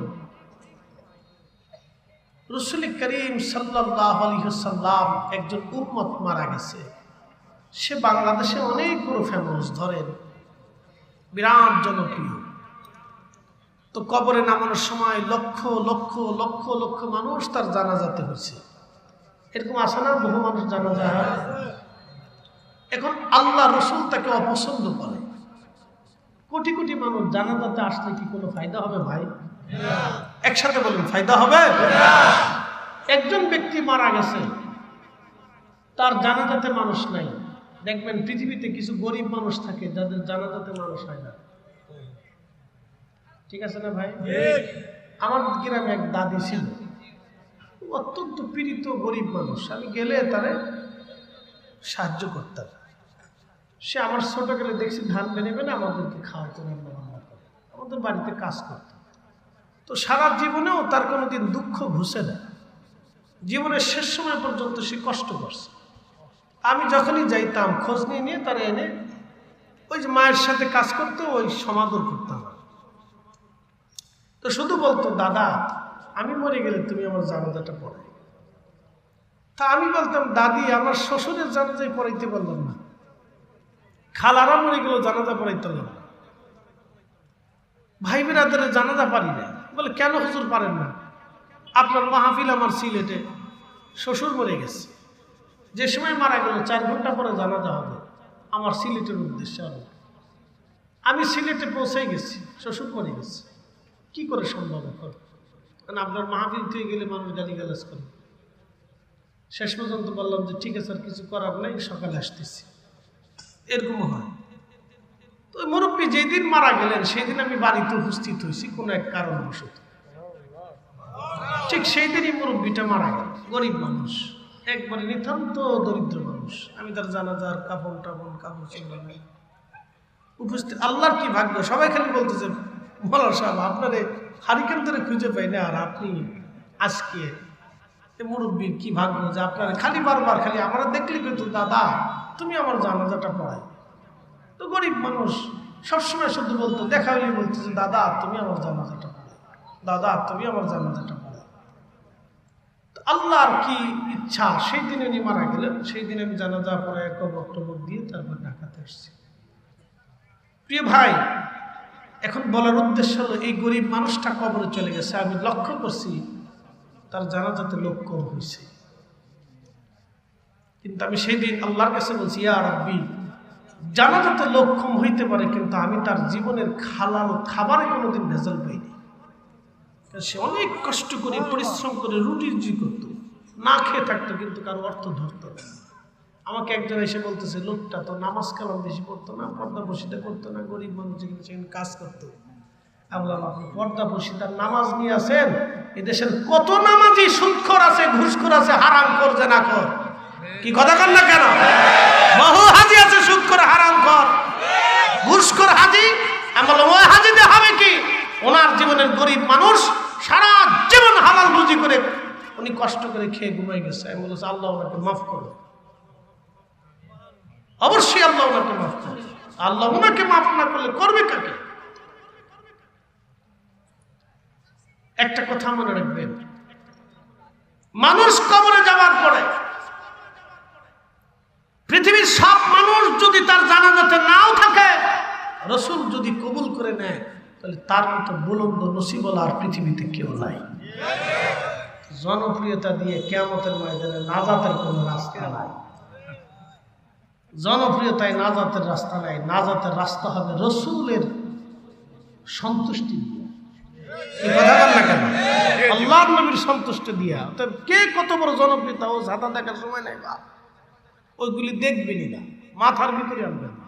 রাসূল করিম সাল্লাল্লাহু আলাইহি ওয়াসাল্লাম, একজন উম্মত মারা গেছে, সে বাংলাদেশে অনেক বড় ফেমাস, ধরেন বিরাট জনপ্রিয়। তো কবরে নামানোর সময় লক্ষ লক্ষ লক্ষ লক্ষ মানুষ তার জানাজাতে হয়েছে। এরকম আসে না, বহু মানুষ জানাজা হয়। এখন আল্লাহ রসুল তাকে অপছন্দ করে, কোটি কোটি মানুষ জানাজাতে আসলে কি কোনো ফায়দা হবে ভাই? একসাথে বলুন, ফায়দা হবে? একজন ব্যক্তি মারা গেছে, তার জানাজাতে মানুষ নাই। দেখবেন পৃথিবীতে কিছু গরিব মানুষ থাকে যাদের জানাজাতে মানুষ হয় না, ঠিক আছে না ভাই? আমার গ্রামে এক দাদি ছিল, অত্যন্ত পীড়িত গরিব মানুষ, আমি গেলে তারে সাহায্য করতাম। সে আমার ছোট গেলে দেখছি ধান বেরোবে না, আমাদেরকে খাওয়াতো, রান্না বান্না করে, আমাদের বাড়িতে কাজ করত। তো সারা জীবনেও তার কোনোদিন দুঃখ ঘুষে না, জীবনের শেষ সময় পর্যন্ত সে কষ্ট করছে। আমি যখনই যাইতাম খোঁজ নিয়ে নিয়ে তারা এনে ওই যে মায়ের সাথে কাজ করতে, ওই সমাদর করতাম। তো শুধু বলতো, দাদা আমি মরে গেলে তুমি আমার জানাজাটা পড়াই। তা আমি বলতাম, দাদি আমার শ্বশুরের জানাজাই পড়াইতে পারলাম না, খালারা মরে গেল জানাজা পড়াইতে পারলাম না, ভাই বিরাদারের জানাজা পারি না। বলে কেন হুজুর পারেন না? আপনার মাহফিল আমার সিলেটে, শ্বশুর মরে গেছে, যে সময় মারা গেল 4 ঘন্টা পরে জানাজা হবে, আমার সিলেটের উদ্দেশ্যে আরো। আমি সিলেটে পৌঁছে গেছি, শ্বশুর মরে গেছে, কি করে সম্ভব এখন? কারণ আপনার মাহফিল থেকে গেলে মানুষ গালিগালাজ করে। শেষ পর্যন্ত বললাম যে ঠিক আছে, আর কিছু করার নাই, সকালে আসতেছি। এরকম হয়। তো মুরব্বী যেদিন মারা গেলেন সেদিন আমি বাড়িতে উপস্থিত হয়েছি কোনো এক কারণবশত। ঠিক সেই দিনই মুরব্বীটা মারা গেল, গরিব মানুষ, একবারে নিতান্ত দরিদ্র মানুষ। আমি তার জানাজার কাপড় চোপড় নাই উপস্থিত। আল্লাহর কি ভাগ্য, সবাই খালি বলতেছে, মোল্লা সাহেব আপনারে হারিকেন ধরে খুঁজে পাই না, আর আপনি আজকে মুরব্বীর কি ভাগ্য যে আপনার খালি বারবার খালি আমরা দেখলে কিন্তু দাদা তুমি আমার জানাজাটা পড়াই। তো গরিব মানুষ সবসময় শুধু বলতো, দেখা হলে বলতো যে দাদা তুমি আমার জানাজাটা পড়াই, দাদা তুমি আমার জানাজাটা পড়াই। আল্লাহর কি ইচ্ছা, সেই দিনে উনি মারা গেলেন, সেই দিনে আমি জানাজা পড়ে কবর টবর দিয়ে তারপর ঢাকাতে আসছি। প্রিয় ভাই, এখন বলার উদ্দেশ্য হলো, এই গরিব মানুষটা কবরে চলে গেছে, আমি লক্ষ্য করছি তার জানাজাতে লোক কম হয়েছে। কিন্তু আমি সেই দিন আল্লাহর কাছে বলছি, ইয়া রাব্বি, জানাজাতে লোক কম হইতে পারে, কিন্তু আমি তার জীবনের খাবারে কোনোদিন ভেজাল পাইনি। সে অনেক কষ্ট করে পরিশ্রম করে রুটি রুজি করত, না খেয়ে থাকতো, কিন্তু কারো অর্থ ধরত না। আমাকে একজন এসে বলতেছে, লোকটা তো নামাজ কালাম বেশি পড়তো না, পর্দা বসিটা করতো না, গরিব মানুষ কিন্তু সেখানে কাজ করতো। আমি বললাম, আপনি পর্দা বসিটার নামাজ নিয়ে আসেন, এদেশের কত নামাজি সুদখোর আছে, ঘুষখোর আছে, হারামখোর, জেনাখোর, কি কথা কন না কেন? বহু হাজি আছে সুদখোর, হারামখোর, ঘুষখোর হাজি। আমি বললাম, ওই হাজিতে হবে কি? ওনার জীবনের গরিব মানুষ সারা জীবন হালাল রুজি করে উনি কষ্ট করে খেয়ে ঘুমাই গেছে। আমি বলছি, আল্লাহ ওনাকে মাফ করো। অবশ্যই আল্লাহ ওনাকে মাফ করবে। আল্লাহ ওনাকে মাফ না করলে করবে কাকে? একটা কথা মনে রাখবেন, মানুষ কবরে যাওয়ার পরে পৃথিবীর সব মানুষ যদি তার জানাজাতে নাও থাকে, রাসূল যদি কবুল করে নেয়, তাহলে তার মতো বুলন্দ নসিবওয়ালা আর পৃথিবীতে কেউ নাই। জনপ্রিয়তা দিয়ে কিয়ামতের ময়দানে নাজাতের কোনো রাস্তা নাই। জনপ্রিয়তায় নাজাতের রাস্তা নাই। নাজাতের রাস্তা হবে রাসূলের সন্তুষ্টি দিয়ে। এই কথা বল না কেন? আল্লাহর নবীর সন্তুষ্টি দিয়া। তো কে কত বড় জনপ্রিয়তা, ও সাদা দেখার সময় নাই বা ওইগুলি দেখবেনই না, মাথার ভিতরে আনবেন না।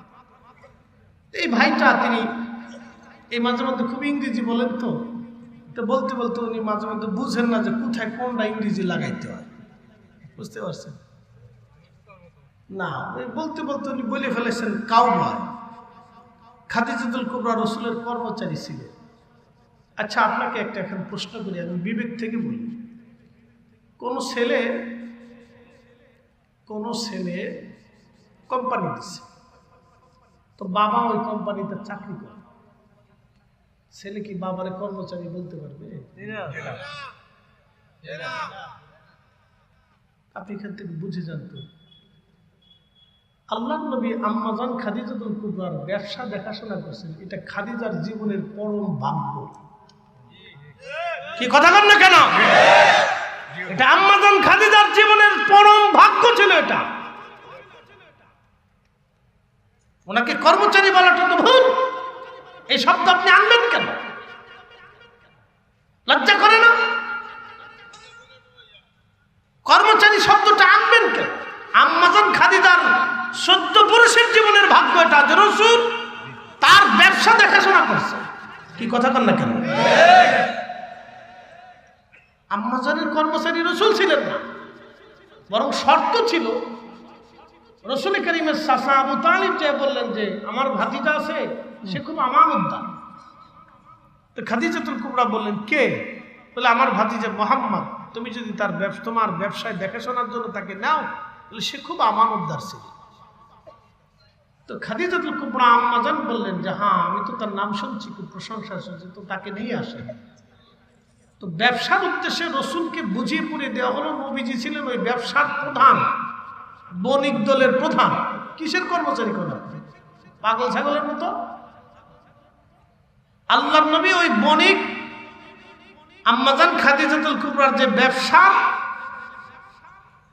এই ভাইটা তিনি এই মাঝে মধ্যে খুব ইংরেজি বলেন, তো বলতে বলতে উনি মাঝে মধ্যে বুঝেন না যে কোথায় কোনটা ইংরেজি লাগাইতে হয়। বুঝতে পারছেন না? বলতে বলতে উনি বলে ফেলেছেন কাউবয়। খাদিজাতুল কুবরা রসুলের কর্মচারী ছিলেন। আচ্ছা, আপনাকে একটা এখন প্রশ্ন করি, আমি বিবেক থেকে বলি। কোনো ছেলে কোম্পানি দিচ্ছে, তো বাবা ওই কোম্পানিতে চাকরি করে, ছেলে কি বাবারে কর্মচারী বলতে পারবে? আপনি এখান থেকে বুঝে যান তো, আল্লাহর নবী আম্মাজান খাদিজাতুল কুবরার ব্যবসা দেখাশোনা করছেন, এটা খাদিজার জীবনের পরম ভাগ্য। কি কথা বল না কেন? এটা আম্মাজান খাদিজার জীবনের পরম ভাগ্য ছিল। এটা ওনাকে কর্মচারী বলাটা তো ভুল। এই শব্দ আপনি আনবেন কেন? লজ্জা করে না? কর্মচারী শব্দটা আনবেন কেন? আম্মাজান খাদিজার সদ্য পুরুষের জীবনের ভাগ্য এটা, যে রাসূল তার ব্যবসা দেখাশোনা করছে। কি কথা বল না কেন? আম্মাজানের কর্মচারী রাসূল ছিলেন না, বরং শর্ত ছিল রাসূল কারীমের চাচা আবু তালিব যে বললেন যে আমার ভাতিজা আছে, সে খুব আমানতদার। তো খাদিজাতুল কুবরা বললেন, কে? বলে আমার ভাতিজা মুহাম্মদ, তুমি যদি তার তোমার ব্যবসায় দেখাশোনার জন্য তাকে নাও, বলে সে খুব আমানতদার ছিল। তো খাদিজাতুল কুবরা আম্মাজান বললেন যে হ্যাঁ, আমি তো তার নাম শুনছি, খুব প্রশংসা শুনছি, তো তাকে নিয়ে আসেন। তো ব্যবসার উদ্দেশ্যে রসুলকে বুঝিয়ে পুড়িয়ে দেওয়া হলো। নবীজি ছিলেন ওই ব্যবসার প্রধান, বণিক দলের প্রধান। কিসের কর্মচারী কোন পাগল ছাগলের মতো? আল্লাহর নবী ওই বণিক আম্মাজান খাদিজাতুল কুবরার যে ব্যবসা,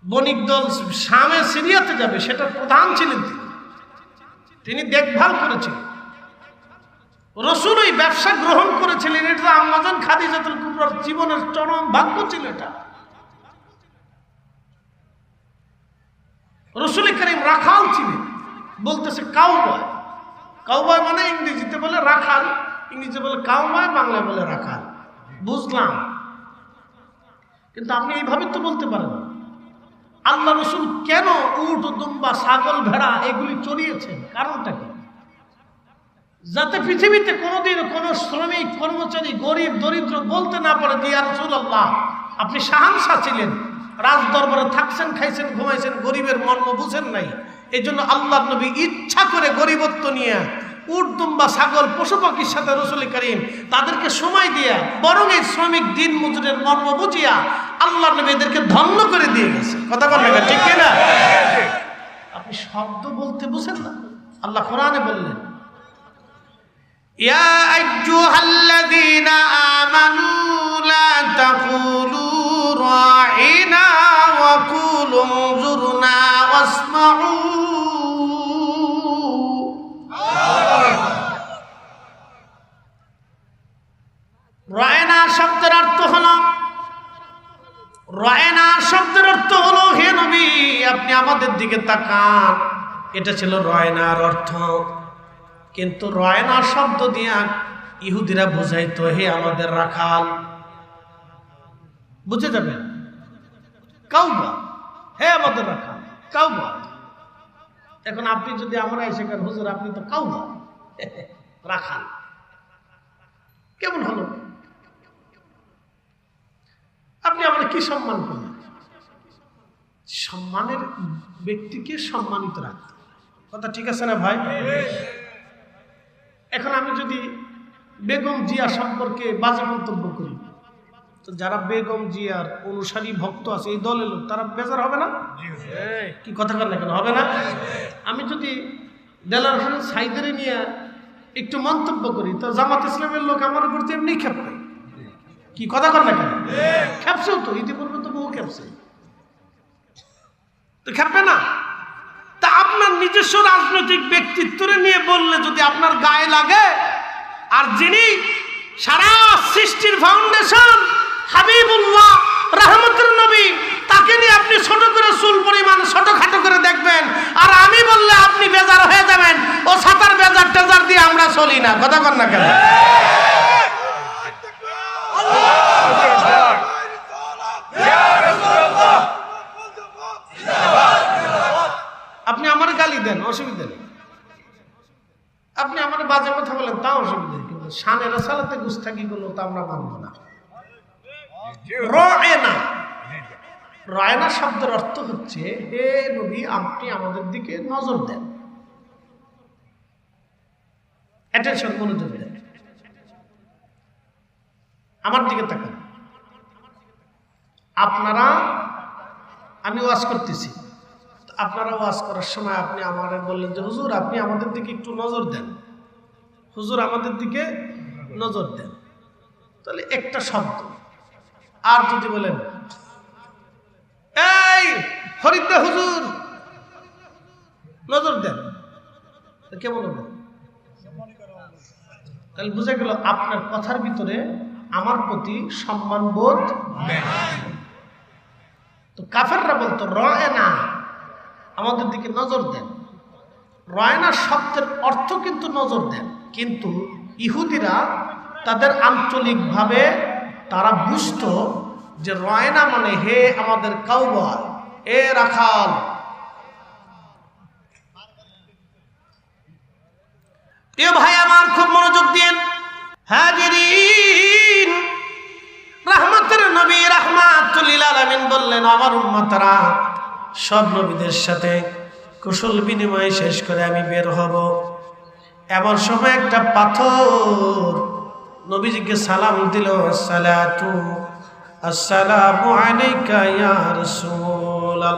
বণিক দল শামে সিরিয়াতে যাবে, সেটা প্রধান ছিলেন তিনি দেখভাল করেছিলেন। রাসূল ওই ব্যবসা গ্রহণ করেছিলেন। এটা আম্মাজান খাদিজাতুল কুবরার জীবনের চরম ভাগ্য ছিল। এটা রাসূল কারীম রাখাল ছিলেন, বলতেছে কাউবয়। কাউবয় মানে ইংরেজিতে বলে রাখাল, ইংরেজিতে বলে কাউবয়, বাংলায় বলে রাখাল। বুঝলাম, কিন্তু আপনি এইভাবে তো বলতে পারেন না। আল্লাহ রাসূল কেন উট, দুম্বা, ছাগল, ভেড়া এগুলি চড়িয়েছেন? কারণটা কি? যাতে পৃথিবীতে কোনোদিন কোনো শ্রমিক, কর্মচারী, গরিব, দরিদ্র বলতে না পারে যে ইয়া রাসূলুল্লাহ, আপনি শাহানশাহ ছিলেন, রাজ দরবারে থাকছেন, খাইছেন, ঘুমাইছেন, গরিবের মর্ম বুঝেন নাই। এই জন্য আল্লাহর নবী ইচ্ছা করে গরিবত্ব নিয়ে উট, দুম্বা, ছাগল, পশু পাখির সাথে রাসূল কারীম তাদেরকে সময় দিয়া, বরং এই শ্রমিক দিন মজুরের মর্ম বুঝিয়া আল্লাহর নবী এদেরকে ধন্য করে দিয়ে গেছে। কথা বলেন না, ঠিক না? আপনি শব্দ বলতে বুঝেন না। আল্লাহ কোরআনে বললেন, ইয়া আইয়ুহাল্লাযীনা আমানু লা তাকুলু রাঈনা ওয়া কুলু যুরনা ওয়াসমাউ। রায়না শব্দের অর্থ হলো হে নবী, আপনি আমাদের দিকে তাকান। এটা ছিল রয়নার অর্থ। কিন্তু রয়না শব্দ দিয়া ইহুদিরা বুঝাইতো হে আমাদের রাখাল। বুঝে যাবেন? কাউবা, হে আমাদের রাখাল, কাউবা। এখন আপনি যদি আমরা এসে কেন হুজুর আপনি তো কাউবা, রাখাল, কেমন হলো? আপনি আমরা কি সম্মান করলেন? সম্মানের ব্যক্তিকে সম্মানিত রাখতে, কথা ঠিক আছে না ভাই? এখন আমি যদি বেগম জিয়া সম্পর্কে বাজে মন্তব্য করি, তো যারা বেগম জিয়ার অনুসারী ভক্ত আছে, এই দলের লোক, তারা বেজার হবে না? কি কথা বলেন না কেন? হবে না? আমি যদি দেলার হোসেন সাইদের নিয়ে একটু মন্তব্য করি, তো জামাত ইসলামের লোক আমার উপর এমনি খেপবে। কি কথা বলেন না কেন? খেপছেও তো, ইতিপূর্বে তো বহু খেপছে, তো খেপবে না? তা আপনার নিজস্ব রাজনৈতিক ব্যক্তিত্ব নিয়ে বললে যদি আপনার গায়ে লাগে, আর যিনি সারা সৃষ্টির ফাউন্ডেশন হাবিবুল্লাহ রহমতের নবী, তাকে নিয়ে আপনি ছোট করে চুল পরিমাণ ছোটখাটো করে দেখবেন, আর আমি বললে আপনি বেজার হয়ে যাবেন। ও সাতার বেজার টেজার দিয়ে আমরা চলি না, কথা বল না কেন? অসুবিধা নেই, আপনি আমার বাজে কথা বলেন তাও অসুবিধা নেই, কিন্তু শানে রাসালাতে গুস্তাখি করলো তা আমরা মানব না। রায়না, রায়না শব্দের অর্থ হচ্ছে হে নবী আপনি আমাদের দিকে নজর দেন, অ্যাটেনশন, মনোযোগ দেন, আমার দিকে তাকান। আপনারা, আমি ওয়াজ করতেছি, আপনারা ওয়াজ করার সময় আপনি আমারে বললেন যে হুজুর আপনি আমাদের দিকে একটু নজর দেন, হুজুর আমাদের দিকে নজর দেন, তাহলে একটা শব্দ। আর যদি বলেন এই ফরিদা হুজুর নজর দেন, কেমন হবে? তাহলে বুঝা গেল আপনার কথার ভিতরে আমার প্রতি সম্মান বোধ। তো কাফেররা বলতো রায়না, আমাদের দিকে নজর দেন। রায়না শব্দের অর্থ কিন্তু নজর দেন, কিন্তু ইহুদিরা তাদের আঞ্চলিকভাবে তারা বুঝতো যে রায়না মানে হে আমাদের কাউবয়, এ রাখাল। প্রিয় ভাই আমার খুব মনোযোগ দিন। হাজিরিন, রাহমাতের নবী রাহমাতুল লিল আলামিন বললেন আমার উম্মতরা সব নবীদের সাথে কুশল বিনিময় শেষ করে আমি বের হব। এমন সময় একটা পাথর নবীজিকে সালাম দিল, সালাতু আসসালামু আলাইকা ইয়া রাসূলুল্লাহ।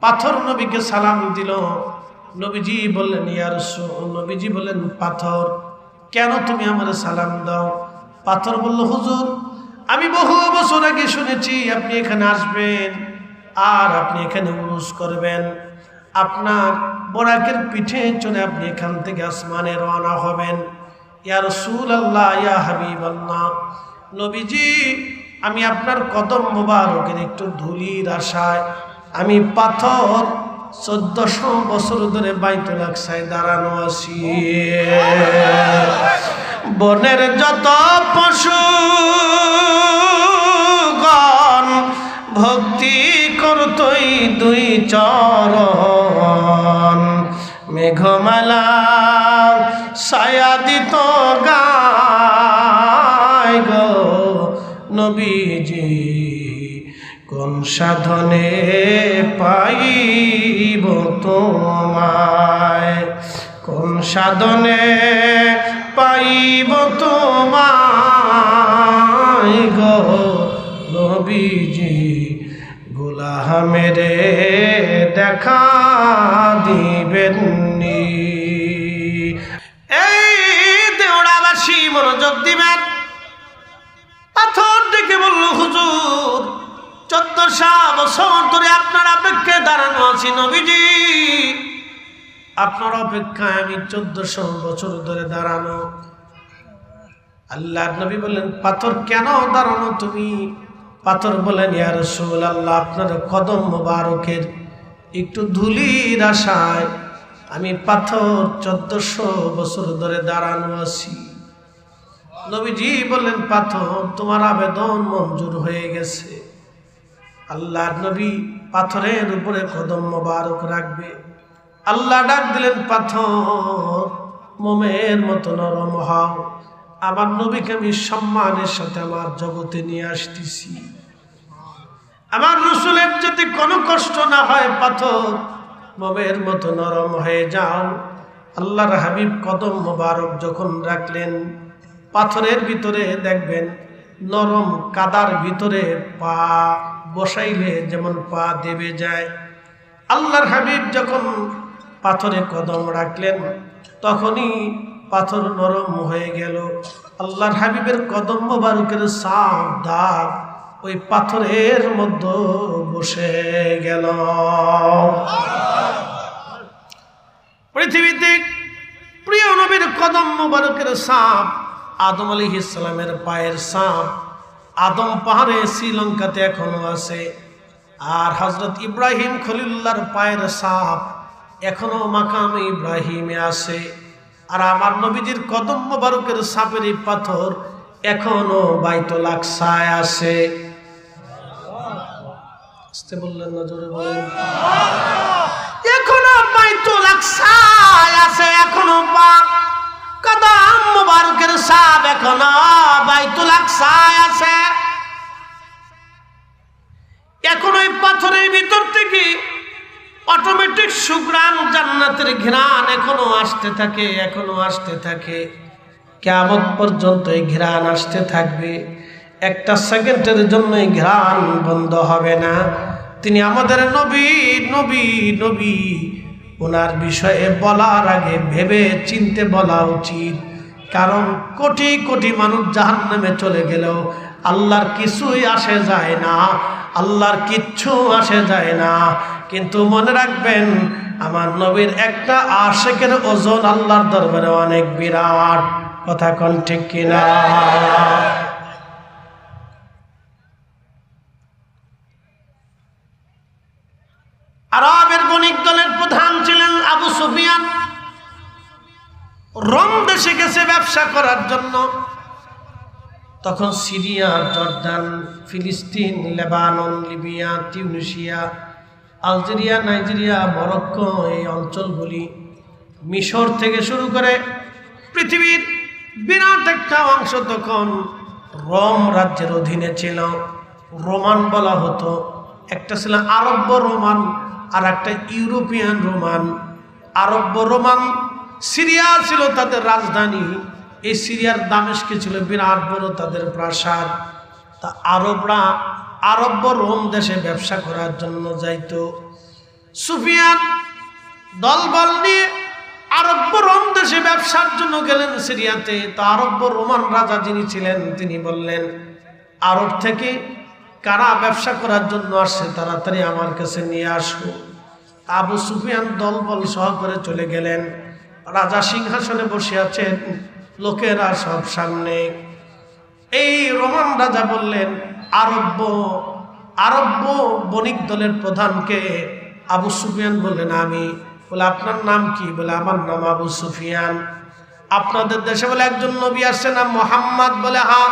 পাথর নবীকে সালাম দিল। নবীজি বললেন ইয়া রাসূল, নবীজি বললেন পাথর কেন তুমি আমারে সালাম দাও? পাথর বলল হুজুর আমি বহু বছর আগে শুনেছি আপনি এখানে আসবেন আর আপনি এখানে উরুস করবেন, আপনার বোরাকের পিঠে চড়ে আপনি এখান থেকে আসমানে রওনা হবেন। ইয়া রাসূলুল্লাহ, ইয়া হাবিবাল্লাহ, নবীজি আমি আপনার কদম মোবারকের একটু ধুলির আশায় আমি পাথর 1400 বছর ধরে বাইতুল আকসায় দাঁড়ানো আছি। বনের যত পশুগণ ভক্তি করতই দুই চরণ, মেঘমালা ছায়া দিত গায় গো নবীজি কোন সাধনে পাইব তোমায়, কোন সাধনে পাইব তোমায় গো নবীজি, গোলাহ মেরে দেখা দিবেননি। এই দেওড়াবাসী মনোযোগ দিবেন। পাথর দেখে বলল হুজুর 1400 বছর ধরে আপনার অপেক্ষায় দাঁড়ানো আছি নবীজি, আপনার অপেক্ষায় আমি 1400 বছর ধরে দাঁড়ানো। আল্লাহর নবী বললেন পাথর কেন দাঁড়ানো তুমি? পাথর বলেন ইয়া রাসূলুল্লাহ আপনার কদম মোবারকের একটু ধুলির আশায় আমি পাথর 1400 বছর ধরে দাঁড়ানো আছি। নবীজি বললেন পাথর তোমার আবেদন মঞ্জুর হয়ে গেছে। আল্লাহর নবী পাথরের উপরে কদম মোবারক রাখবে। আল্লাহ ডাক দিলেন পাথর মোমের মতো নরম হও, আমার নবীকে আমি সম্মানের সাথে আমার জগতে নিয়ে আসতেছি, আমার রাসূলের যদি কোনো কষ্ট না হয় পাথর মোমের মতো নরম হয়ে যাও। আল্লাহর হাবিব কদম মোবারক যখন রাখলেন পাথরের ভিতরে দেখবেন নরম কাদার ভিতরে পা বসাইলে যেমন পা দেবে যায়, আল্লাহর হাবিব যখন পাথরে কদম রাখলেন তখনই পাথর নরম হয়ে গেল। আল্লাহর হাবিবের কদম মোবারকের সাপ দাগ ওই পাথরের মধ্যে বসে গেল। পৃথিবীতে প্রিয় নবীর কদম মোবারকের সাপ আদম আলাইহিস সালামের পায়ের সাপ আদম পাহাড়ে শ্রীলঙ্কাতে এখনো আছে, আর হযরত ইব্রাহিম খলিলুল্লাহর পায়ের সাপ এখনো মাকামে ইব্রাহিমে আছে, আর আমার নবীজির কদম মোবারকের সাপের এই পাথর এখনো বাইতুল আকসায় আছে। আসতে বললেন না, জোরে বলেন। এখনো বাইতুল আকসায় আছে, এখনো কদম মুবারকের ছাপ এখনো বাইতুল আকসায় আছে। এখন ওই পাথরের ভিতর থেকে অটোমেটিক সুঘ্রাণ, জান্নাতের ঘ্রাণ এখনো আসতে থাকে, এখনো আসতে থাকে। কিয়ামত পর্যন্ত এই ঘ্রাণ আসতে থাকবে, একটা সেকেন্ডের জন্য এই ঘ্রাণ বন্ধ হবে না। তিনি আমাদের নবী নবী নবী, ওনার বিষয়ে বলার আগে ভেবে চিনতে বলা উচিত। কারণ কোটি কোটি মানুষ জাহান্নামে চলে গেলেও আল্লাহর কিছুই আসে যায় না, আল্লাহর কিচ্ছু আসে যায় না। কিন্তু মনে রাখবেন, আমার নবীর একটা আশিকের ওজন আল্লাহর দরবারে অনেক বিরাট। কথা কোন ঠিক কিনা? আরবের বণিক দলের প্রধান ছিলেন আবু সুফিয়ান। রোম দেশে গেছে ব্যবসা করার জন্য। তখন সিরিয়া, জর্দান, ফিলিস্তিন, Lebanon, Libya, Tunisia, Algeria, Nigeria, Morocco, এই অঞ্চলগুলি, মিশর থেকে শুরু করে পৃথিবীর বিরাট একটা অংশ তখন রোম রাজ্যের অধীনে ছিল। রোমান বলা হতো। একটা ছিল আরব্য রোমান, আর একটা ইউরোপিয়ান রোমান। আরব্য রোমান সিরিয়া ছিল তাদের রাজধানী। এই সিরিয়ার দামেস্কে ছিল বিরাট বড় তাদের প্রাসাদ। তা আরবরা আরব্য রোম দেশে ব্যবসা করার জন্য যাইতো। সুফিয়ান দলবল নিয়ে আরব্য রোম দেশে ব্যবসার জন্য গেলেন সিরিয়াতে। তো আরব্য রোমান রাজা যিনি ছিলেন তিনি বললেন, আরব থেকে কারা ব্যবসা করার জন্য আসছে তাড়াতাড়ি আমার কাছে নিয়ে আসো। আবু সুফিয়ান দলবল সহ করে চলে গেলেন। রাজা সিংহাসনে বসে আছেন, লোকেরা সব সামনে। এই রোমান রাজা বললেন, আরব্য বণিক দলের প্রধানকে? আবু সুফিয়ান বললেন, আমি। বলে, আপনার নাম কি? বলে, আমার নাম আবু সুফিয়ান। আপনাদের দেশে বলে একজন নবী আসছে, নাম মোহাম্মদ? বলে, হ্যাঁ।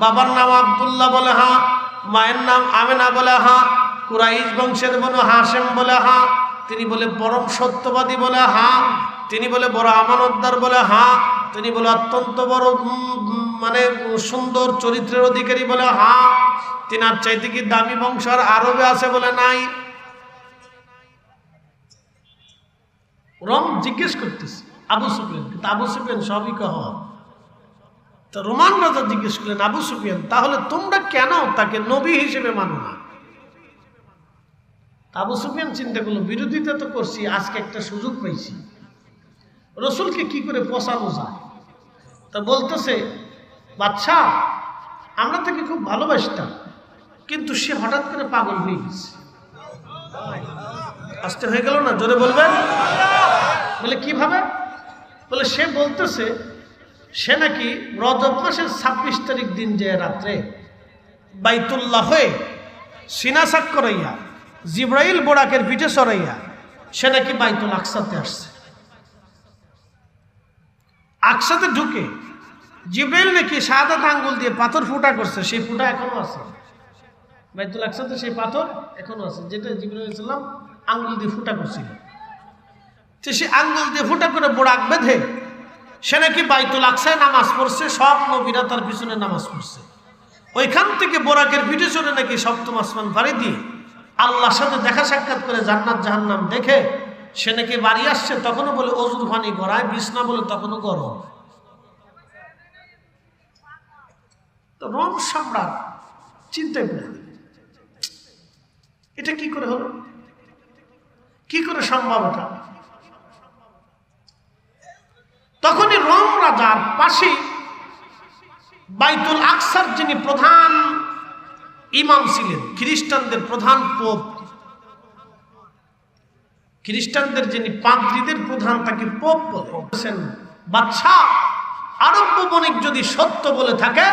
বাবার নাম আব্দুল্লাহ? বলে, হ্যাঁ। মায়ের নাম আমেনা? বলে, হ্যাঁ। কুরাইশ বংশের বনু হাশেম? বলে, হ্যাঁ। তিনি বলে পরম সত্যবাদী? বলে, হ্যাঁ। তিনি বলে বড় আমানতদার? বলে, হ্যাঁ। তিনি বলে অত্যন্ত বড় মানে সুন্দর চরিত্রের অধিকারী? বলে, হ্যাঁ। তিনার চাইতে কি দামি বংশ আর আরবে আছে? বলে, নাই। রোম জিজ্ঞেস করতেছে আবু সুফিয়ান, কিন্তু আবু সুফিয়ান সবই কহ। তো রোমান রাজা জিজ্ঞেস করলেন, আবু সুফিয়ান, তাহলে তোমরা কেন তাকে নবী হিসেবে মানো না? আবু সুফিয়ান চিন্তা করলো, বিরোধিতা তো করছি, আজকে একটা সুযোগ পেয়েছি, রসুলকে কি করে পচানো যায়। তা বলতেছে, বাদশা, আমরা তাকে খুব ভালোবাসতাম, কিন্তু সে হঠাৎ করে পাগল হয়ে গেছে। আসতে হয়ে গেল না? জোরে বলবেন। বলে, কিভাবে? বলে, সে বলতেছে সে নাকি রজব মাসের 26 তারিখ দিন যে রাত্রে বাইতুল্লাহ হয়ে সিনাসাক করাইয়া জিব্রাইল বোরাকের পিঠে সরাইয়া সে নাকি বাইতুল আকসাতে আসছে। আকসাতে ঢুকে জিব্রাইল নাকি শাহাদাত আঙ্গুল দিয়ে পাথর ফুটা করছে, সেই ফুটা এখনো আছে বাইতুল আকসাতে। সেই পাথর এখনো আছে, যেটা জিব্রাইল আলাইহিস সালাম আঙ্গুল দিয়ে ফুটা করছিল। তো সে আঙ্গুল দিয়ে ফুটা করে বোরাক বেঁধে সে নাকি বাইতুল আকসায় নামাজ পড়ছে। সব নবীরা তার পিছনে নামাজ পড়ছে। ওইখান থেকে বোরাকের পিঠে চড়ে নাকি সপ্তম আসমান পাড়ি দিয়ে আল্লাহর সাথে দেখা সাক্ষাৎ করে জান্নাত জাহান্নাম দেখে সে নাকি বাড়ি আসছে। তখনও বলে অজুর পানি গড়ায়, বিছনা বলে তখনও গরম। তো রোম সম্রাট চিন্তায় পড়ে, এটা কি করে হলো? কি করে সম্ভব এটা? তখনই রোম রাজার পাশে বাইতুল আকসার যিনি প্রধান ইমাম ছিলেন, খ্রিস্টানদের প্রধান পোপ, খ্রিস্টানদের যিনি পাদ্রীদের প্রধান, তাকে পোপ বলেছেন। বাদশাহ, আরব্য বণিক যদি সত্য বলে থাকে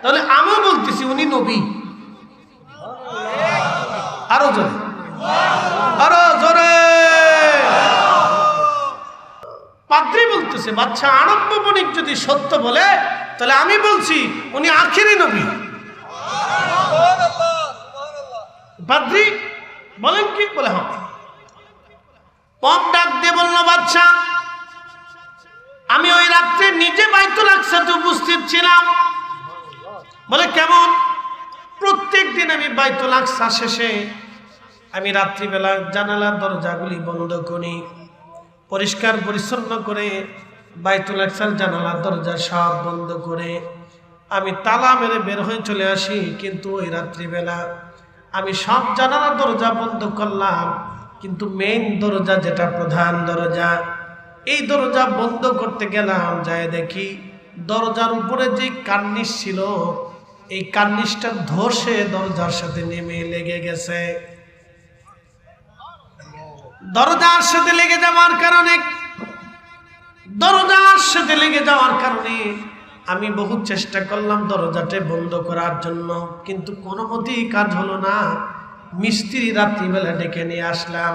তাহলে আমিও বলতেছি উনি নবী। আরো জোরে, আরো জোরে। পাদ্রী বলতেছে, বাদশাহ, আরব্য বণিক যদি সত্য বলে তাহলে আমি বলছি উনি আখিরি নবী। পাদ্রী বলেন কি? বলে, হ্যাঁ। পপ ডাক দিয়ে বলল, বাদশা আমি ওই রাত্রে নিজে বাইতুল আকসাতে উপস্থিত ছিলাম। বলে কেমন? প্রত্যেক দিন আমি বাইতুল আকসা শেষে আমি রাত্রিবেলা জানালার দরজাগুলি বন্ধ করি, পরিষ্কার পরিচ্ছন্ন করে বাইতুল আকসার জানালার দরজা সব বন্ধ করে আমি তালা মেরে বের হয়ে চলে আসি। কিন্তু ওই রাত্রিবেলা আমি সব জানালার দরজা বন্ধ করলাম, কিন্তু মেইন দরজা যেটা প্রধান দরজা, এই দরজা বন্ধ করতে গেলাম, যায় দেখি দরজার উপরে যে কার্নিশ ছিল, এই কার্নিশটা ধসে দরজার সাথে নেমে লেগে গেছে। দরজার সাথে লেগে যাওয়ার কারণে আমি বহু চেষ্টা করলাম দরজাটা বন্ধ করার জন্য, কিন্তু কোনো মতেই কাজ হলো না। মিস্ত্রি রাত্রিবেলা ডেকে নিয়ে আসলাম।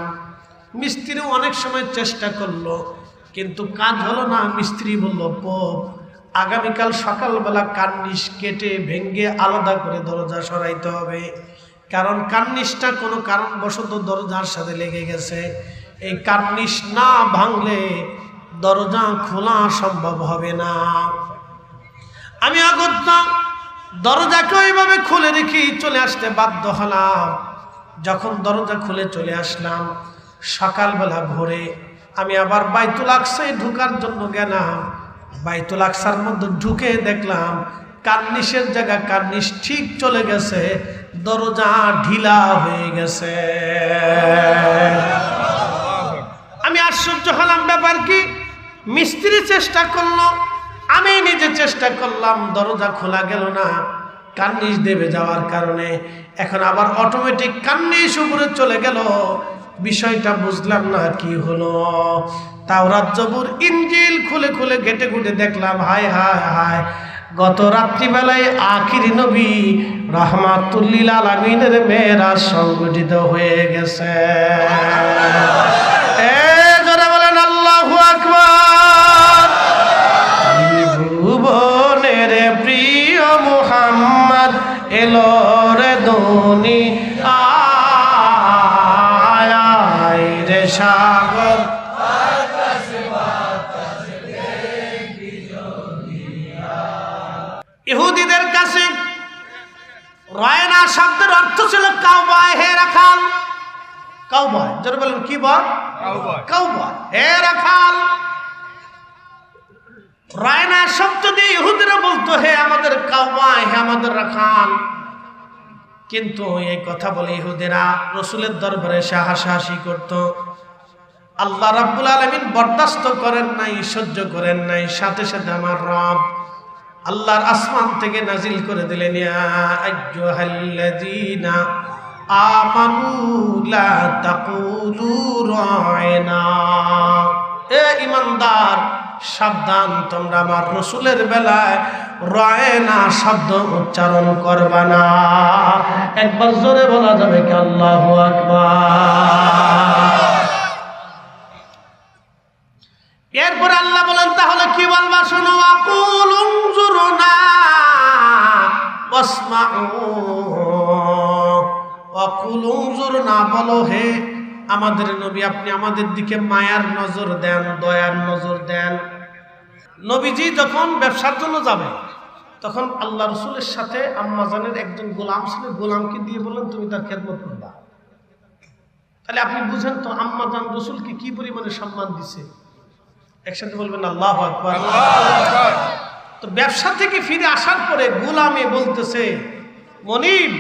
মিস্ত্রিও অনেক সময় চেষ্টা করলো, কিন্তু কাজ হলো না। মিস্ত্রি বলল, পোপ আগামীকাল সকালবেলা কার্নিশ কেটে ভেঙে আলাদা করে দরজা সরাইতে হবে, কারণ কার্নিশটা কোনো কারণবশত দরজার সাথে লেগে গেছে। এই কার্নিশ না ভাঙলে দরজা খোলা সম্ভব হবে না। আমি অগত্যা দরজাকে ওইভাবে খুলে রেখে চলে আসতে বাধ্য হলাম। যখন দরজা খুলে চলে আসলাম, সকালবেলা ভোরে আমি আবার বাইতুল আকসায় ঢুকার জন্য গেলাম। বাইতুল আকসার মধ্যে ঢুকে দেখলাম কার্নিশের জায়গা কার্নিশ ঠিক চলে গেছে, দরজা ঢিলা হয়ে গেছে। আমি আশ্চর্য হলাম, ব্যাপার কি? মিস্ত্রি চেষ্টা করলো, আমি নিজে চেষ্টা করলাম, দরজা খোলা গেল না কার্নিশ দেবে যাওয়ার কারণে। এখন আবার অটোমেটিক কার্নিশ উপরে চলে গেল। বিষয়টা বুঝলাম না কি হলো। তাওরাত জবুর ইনজিল খুলে খুলে ঘেটে ঘুটে দেখলাম, হায় হায় হায়, গত রাত্রিবেলায় আখিরি নবী রাহমাতুল লিল আলামিনের মেরাজ সংগঠিত হয়ে গেছে। জোরে বলেন আল্লাহু আকবার। ভুবনের প্রিয় মুহাম্মদ এলো রে দুনিয়ায় রে সাগর ইহুদিদের কাছে রায়না শব্দের অর্থ ছিল কাউবয়, হে রাখাল। কাউবয়, যারা বলেন কি বল? কাউবয়, হে রাখাল। রায়না শব্দ দিয়ে ইহুদিরা বলতো, হে আমাদের কাউবয়, হে আমাদের রাখাল। কিন্তু এই কথা বলে ইহুদিরা রাসূলের দরবারে এসে হাসাহাসি করত। আল্লাহ রাব্বুল আলামিন বরদাস্ত করেন নাই, সহ্য করেন নাই। সাথে সাথে আমার রব আল্লাহর আসমান থেকে নাজিল করে দিলেন, ইয়া আইয়ুহাল্লাযীনা আমানু লা তাকুলু রায়না। এ ঈমানদার, সাবধান, তোমরা আমার রাসূলের বেলায় রায়না শব্দ উচ্চারণ করবা না। একবার জোরে বলা যাবে কি আল্লাহু আকবার? এরপর আল্লাহ বলেন, তাহলে কি বলবা শোনো, আকুল উনজুরনা ওয়াসমাউ। আকুল উনজুরনা, বলো হে আমাদের নবী, আপনি আমাদের দিকে মায়ার নজর দেন, দয়ার নজর দেন। নবীজি যখন ব্যবসার জন্য যাবে, তখন আল্লাহ রসুলের সাথে আম্মাজানের একজন গোলাম ছিল, গোলামকে দিয়ে বললেন তুমি তার খেদমত করবা। তাহলে আপনি বুঝেন তো আম্মাজান রসুলকে কি পরিমাণে সম্মান দিছে। একসাথে বলবেন আল্লাহু আকবার। তো ব্যবসা থেকে ফিরে আসার পরে গোলামে বলতেছে, মনিব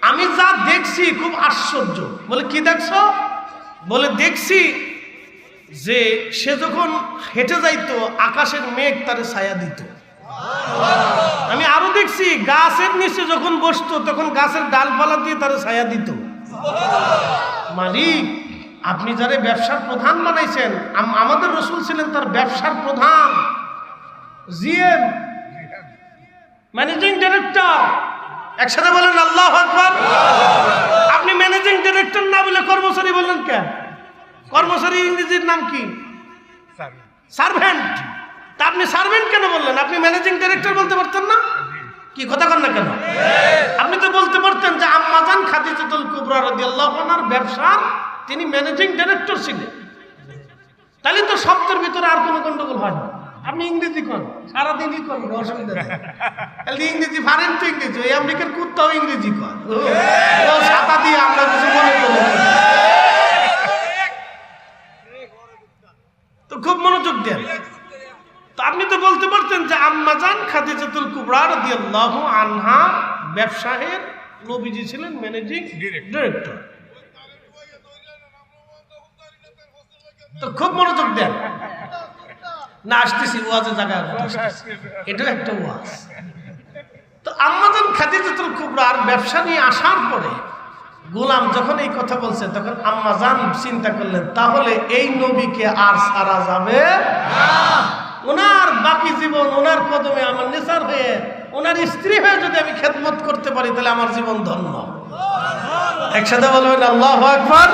আমি যা দেখছি খুব আশ্চর্য। বলে কি দেখছো? বলে দেখছি যে সে যখন হেঁটে যাইতো আকাশের মেঘ তারে ছায়া দিত। আমি আরো দেখছি গাছের নিচে যখন বসতো তখন গাছের ডালপালা দিয়ে তারে ছায়া দিত। মালিক, আপনি যারা ব্যবসার প্রধান বানাইছেন, আমাদের রাসূল ছিলেন তার ব্যবসার প্রধান, জিএম, ম্যানেজিং ডিরেক্টর। একসাথে বলেন আল্লাহু আকবার। আপনি ম্যানেজিং ডিরেক্টর না বলে কর্মচারী বললেন কেন? কর্মচারী ইংরেজির নাম কি? সার্ভেন্ট। তা আপনি সার্ভেন্ট কেন বললেন? আপনি ম্যানেজিং ডিরেক্টর বলতে পারতেন না? কি কথা কন না কেন? আপনি তো বলতে পারতেন যে আম্মাজান খাদিজাতুল কুবরা রাদিয়াল্লাহু আনহার ব্যবসার তিনি ম্যানেজিং ডিরেক্টর ছিলেন। তাহলে তো শব্দের ভিতরে আর কোনো গন্ডগোল হয় না। আপনি ইংরেজি কন, সারাদিনই কন, অসুবিধা নেই। তাহলে ইংরেজি পারেন তো ইংরেজি, ওই আমেরিকার কুত্তাও ইংরেজি কন, ও ছাতা দিয়ে আমরা কিছু মনে করি। তো খুব মনোযোগ দেন। তো আপনি তো বলতে পারতেন যে আম্মাজান খাদিজাতুল কুবরা রাদিয়াল্লাহু আনহা ব্যবসায়ের নবীজি ছিলেন ম্যানেজিং ডিরেক্টর। তো খুব মনোযোগ দেন না, আসতেছি ওয়াজের জায়গায়, এটা একটা ওয়াজ। তো আম্মাজান খাদিজাতুল কুবরার ব্যবসা নিয়ে আসার পরে গোলাম যখন এই কথা বলছে, তখন আম্মাজান চিন্তা করলেন তাহলে এই নবীকে আর সারা যাবে না, ওনার বাকি জীবন ওনার কদমে আমার নেসার হয়ে, ওনার স্ত্রী হয়ে যদি আমি খেদমত করতে পারি তাহলে আমার জীবন ধন্য। একসাথে বলবেন আল্লাহু আকবার।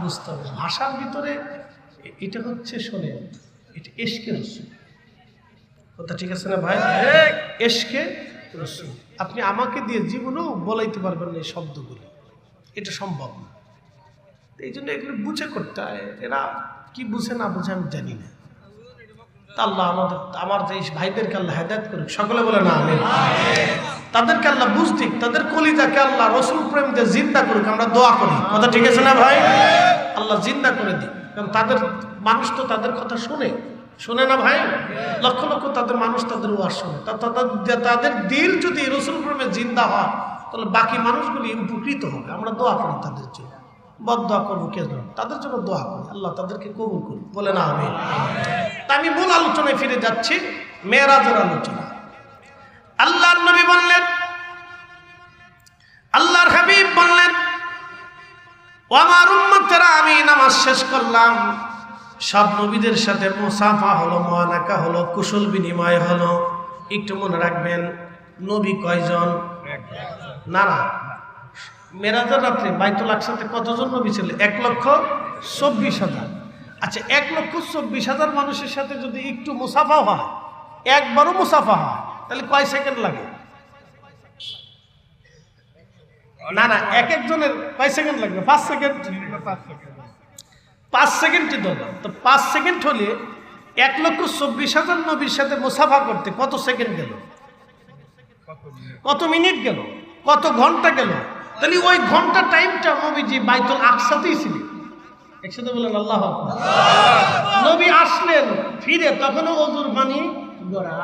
বুঝতে হবে ভাষার ভিতরে এটা হচ্ছে, শোনেন, এটা এশকে রসুল কথা, ঠিক আছে না ভাই? এশকে রসুল আপনি আমাকে দিয়ে জীবনেও বলাইতে পারবেন না এই শব্দগুলো, এটা সম্ভব না। এই জন্য এগুলো বুঝে করতে হয়। এরা কি বুঝে না বুঝে আমি জানি না। তা আল্লাহ আমার যে ভাইদেরকে আল্লাহ হেদায়েত করুক, সকলে বলে না আমিন। তাদেরকে আল্লাহ বুঝদিক, তাদের কলিজাকে আল্লাহ রসুল প্রেম দিয়ে জিন্দা করুক, আমরা দোয়া করি কথা, ঠিক আছে না ভাই? আল্লাহ জিন্দা করে দিক, কারণ তাদের মানুষ তো তাদের কথা শোনে না ভাই, লক্ষ লক্ষ তাদের মানুষ তাদের ওয়াজ শোনে। তাদের দিল যদি রসুল প্রেমে জিন্দা হয় তাহলে বাকি মানুষগুলি উপকৃত হবে। আমরা দোয়া করি তাদের জন্য, বদদোয়া করবো কেন, তাদের জন্য দোয়া করি, আল্লাহ তাদেরকে কবুল করুন, বলে না আমিন। তা আমি মূল আলোচনায় ফিরে যাচ্ছি, মেরাজের আলোচনা। আল্লাহর নবী বললেন, আল্লাহর হাবিব বললেন, ও আমার উম্মতেরা, আমি নামাজ শেষ করলাম, সব নবীদের সাথে মুসাফা হলো, মুআনাকা হলো, কুশল বিনিময় হলো। একটু মনে রাখবেন, নবী কয়জন? না, মেরাজের রাত্রে বাইতুল আকসাতে কতজন নবী ছিল? 1,24,000। আচ্ছা, 1,24,000 মানুষের সাথে যদি একটু মুসাফা হয়, একবারও মুসাফা হয়, তাহলে কয় সেকেন্ড লাগে? না, এক একজনের কয় সেকেন্ড লাগবে? 5 সেকেন্ড। 5 সেকেন্ডই দরকার। তো 5 সেকেন্ড হলে 1,24,000 নবীর সাথে মুসাফা করতে কত সেকেন্ড গেল, কত মিনিট গেল, কত ঘন্টা গেল? তাহলে ওই ঘন্টা টাইমটা নবীজি বাইতুল আকসাতেই ছিলেন। একসাথে বলেন আল্লাহু আকবার। নবী আসলেন ফিরে, তখনও ওযুর পানি গড়া।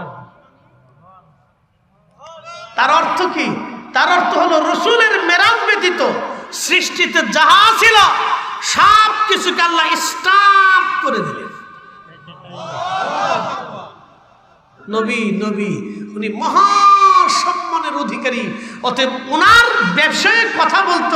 তার অর্থ কি? তার অর্থ হলো রসুলের মেরাজ ব্যতীত সৃষ্টিতে যাহা ছিল সব কিছুকে আল্লাহ স্টপ করে দিলেন। নবী উনি মহা সম্মানের অধিকারী, অতএব ওনার ব্যবসায়ের কথা বলতে